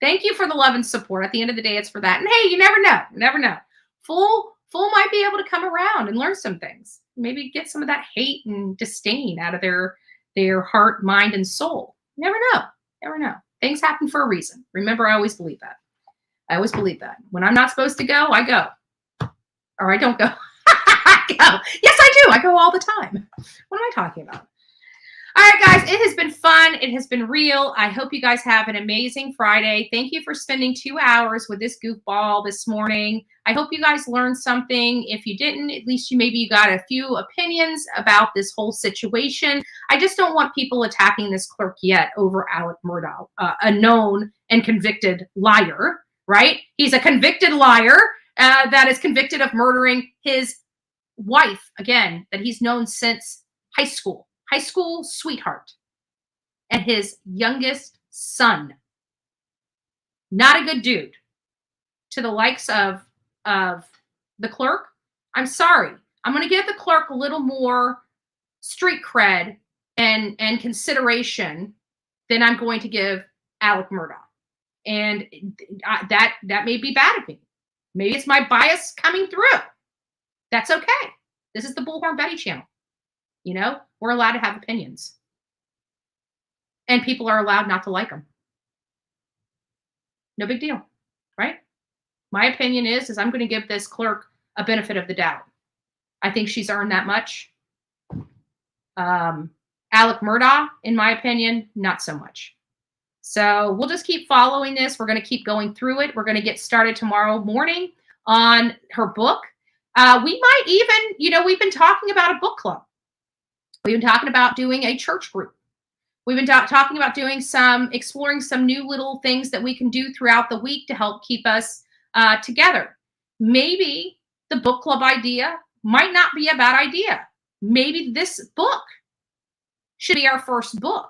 Thank you for the love and support. At the end of the day, it's for that. And hey, you never know. You never know. Fool might be able to come around and learn some things. Maybe get some of that hate and disdain out of their heart, mind, and soul. You never know. Never know. Things happen for a reason. Remember, I always believe that. I always believe that. When I'm not supposed to go, I go. Or I don't go. I go. Yes, I do. I go all the time. What am I talking about? All right, guys, it has been fun. It has been real. I hope you guys have an amazing Friday. Thank you for spending 2 hours with this goofball this morning. I hope you guys learned something. If you didn't, at least you got a few opinions about this whole situation. I just don't want people attacking this clerk yet over Alec Murdaugh, a known and convicted liar, right? He's a convicted liar that is convicted of murdering his wife, again, that he's known since high school sweetheart, and his youngest son. Not a good dude. To the likes of the clerk, I'm sorry. I'm going to give the clerk a little more street cred and consideration than I'm going to give Alec Murdaugh. And that may be bad of me. Maybe it's my bias coming through. That's okay. This is the Bullhorn Betty channel. We're allowed to have opinions. And people are allowed not to like them. No big deal, right? My opinion is I'm going to give this clerk a benefit of the doubt. I think she's earned that much. Alec Murdaugh, in my opinion, not so much. So we'll just keep following this. We're going to keep going through it. We're going to get started tomorrow morning on her book. We might even, we've been talking about a book club. We've been talking about doing a church group. We've been talking about doing exploring some new little things that we can do throughout the week to help keep us together. Maybe the book club idea might not be a bad idea. Maybe this book should be our first book,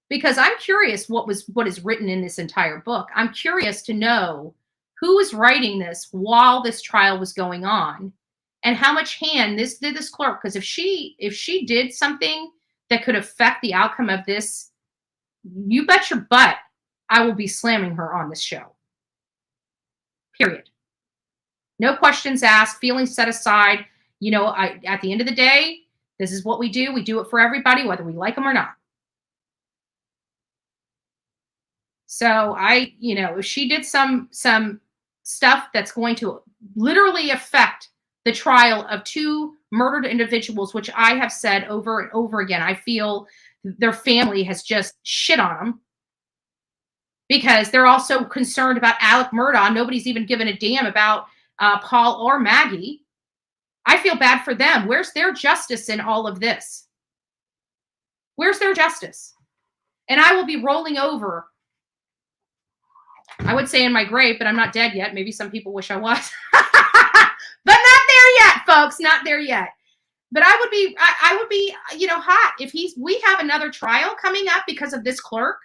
because I'm curious what is written in this entire book. I'm curious to know who was writing this while this trial was going on, and how much hand this clerk, because if she did something that could affect the outcome of this, you bet your butt I will be slamming her on this show. Period. No questions asked, feelings set aside. At the end of the day, this is what we do. We do it for everybody, whether we like them or not. So if she did some stuff that's going to literally affect the trial of two murdered individuals, which I have said over and over again, I feel their family has just shit on them because they're also concerned about Alec Murdaugh. Nobody's even given a damn about Paul or Maggie. I feel bad for them. Where's their justice in all of this? Where's their justice? And I will be rolling over, I would say in my grave, but I'm not dead yet. Maybe some people wish I was. But not there yet, folks. Not there yet. But I would be hot if we have another trial coming up because of this clerk.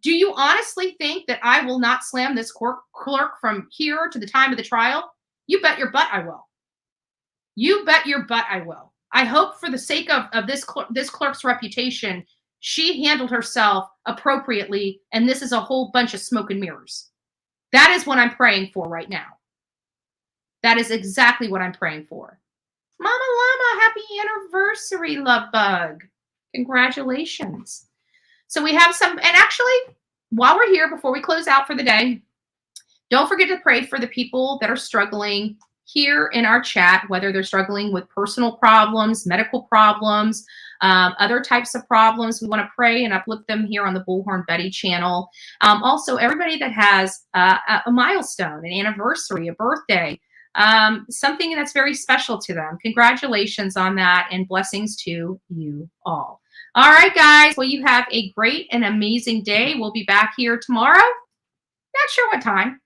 Do you honestly think that I will not slam this clerk from here to the time of the trial? You bet your butt I will. You bet your butt I will. I hope for the sake of this clerk's reputation, she handled herself appropriately, and this is a whole bunch of smoke and mirrors. That is what I'm praying for right now. That is exactly what I'm praying for. Mama Llama, happy anniversary, love bug. Congratulations. So we have and actually, while we're here, before we close out for the day, don't forget to pray for the people that are struggling here in our chat, whether they're struggling with personal problems, medical problems, other types of problems. We want to pray and uplift them here on the Bullhorn Betty channel. Also, everybody that has a milestone, an anniversary, a birthday, something that's very special to them. Congratulations on that, and blessings to you all. All right, guys. Well, you have a great and amazing day. We'll be back here tomorrow. Not sure what time.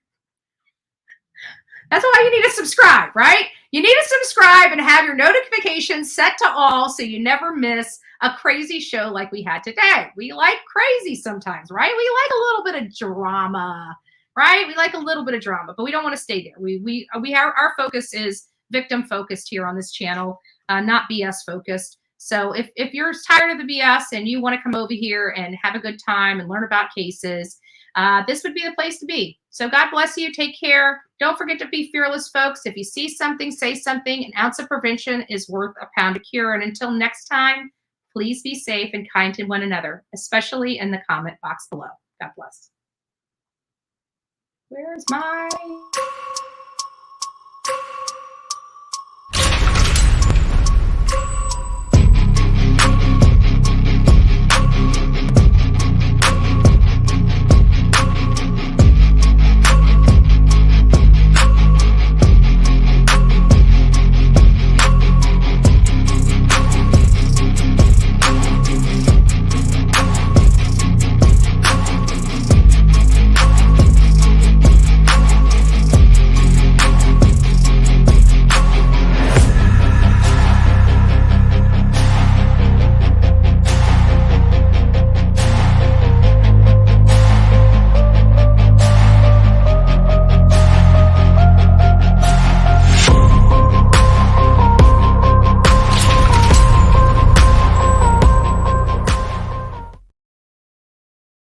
That's why you need to subscribe, right? You need to subscribe and have your notifications set to all so you never miss a crazy show like we had today. We like crazy sometimes, right? We like a little bit of drama, right? We like a little bit of drama, but we don't want to stay there. Our focus is victim focused here on this channel, not BS focused. So if you're tired of the BS and you want to come over here and have a good time and learn about cases, this would be the place to be. So God bless you. Take care. Don't forget to be fearless, folks. If you see something, say something. An ounce of prevention is worth a pound of cure. And until next time, please be safe and kind to one another, especially in the comment box below. God bless. Where's my...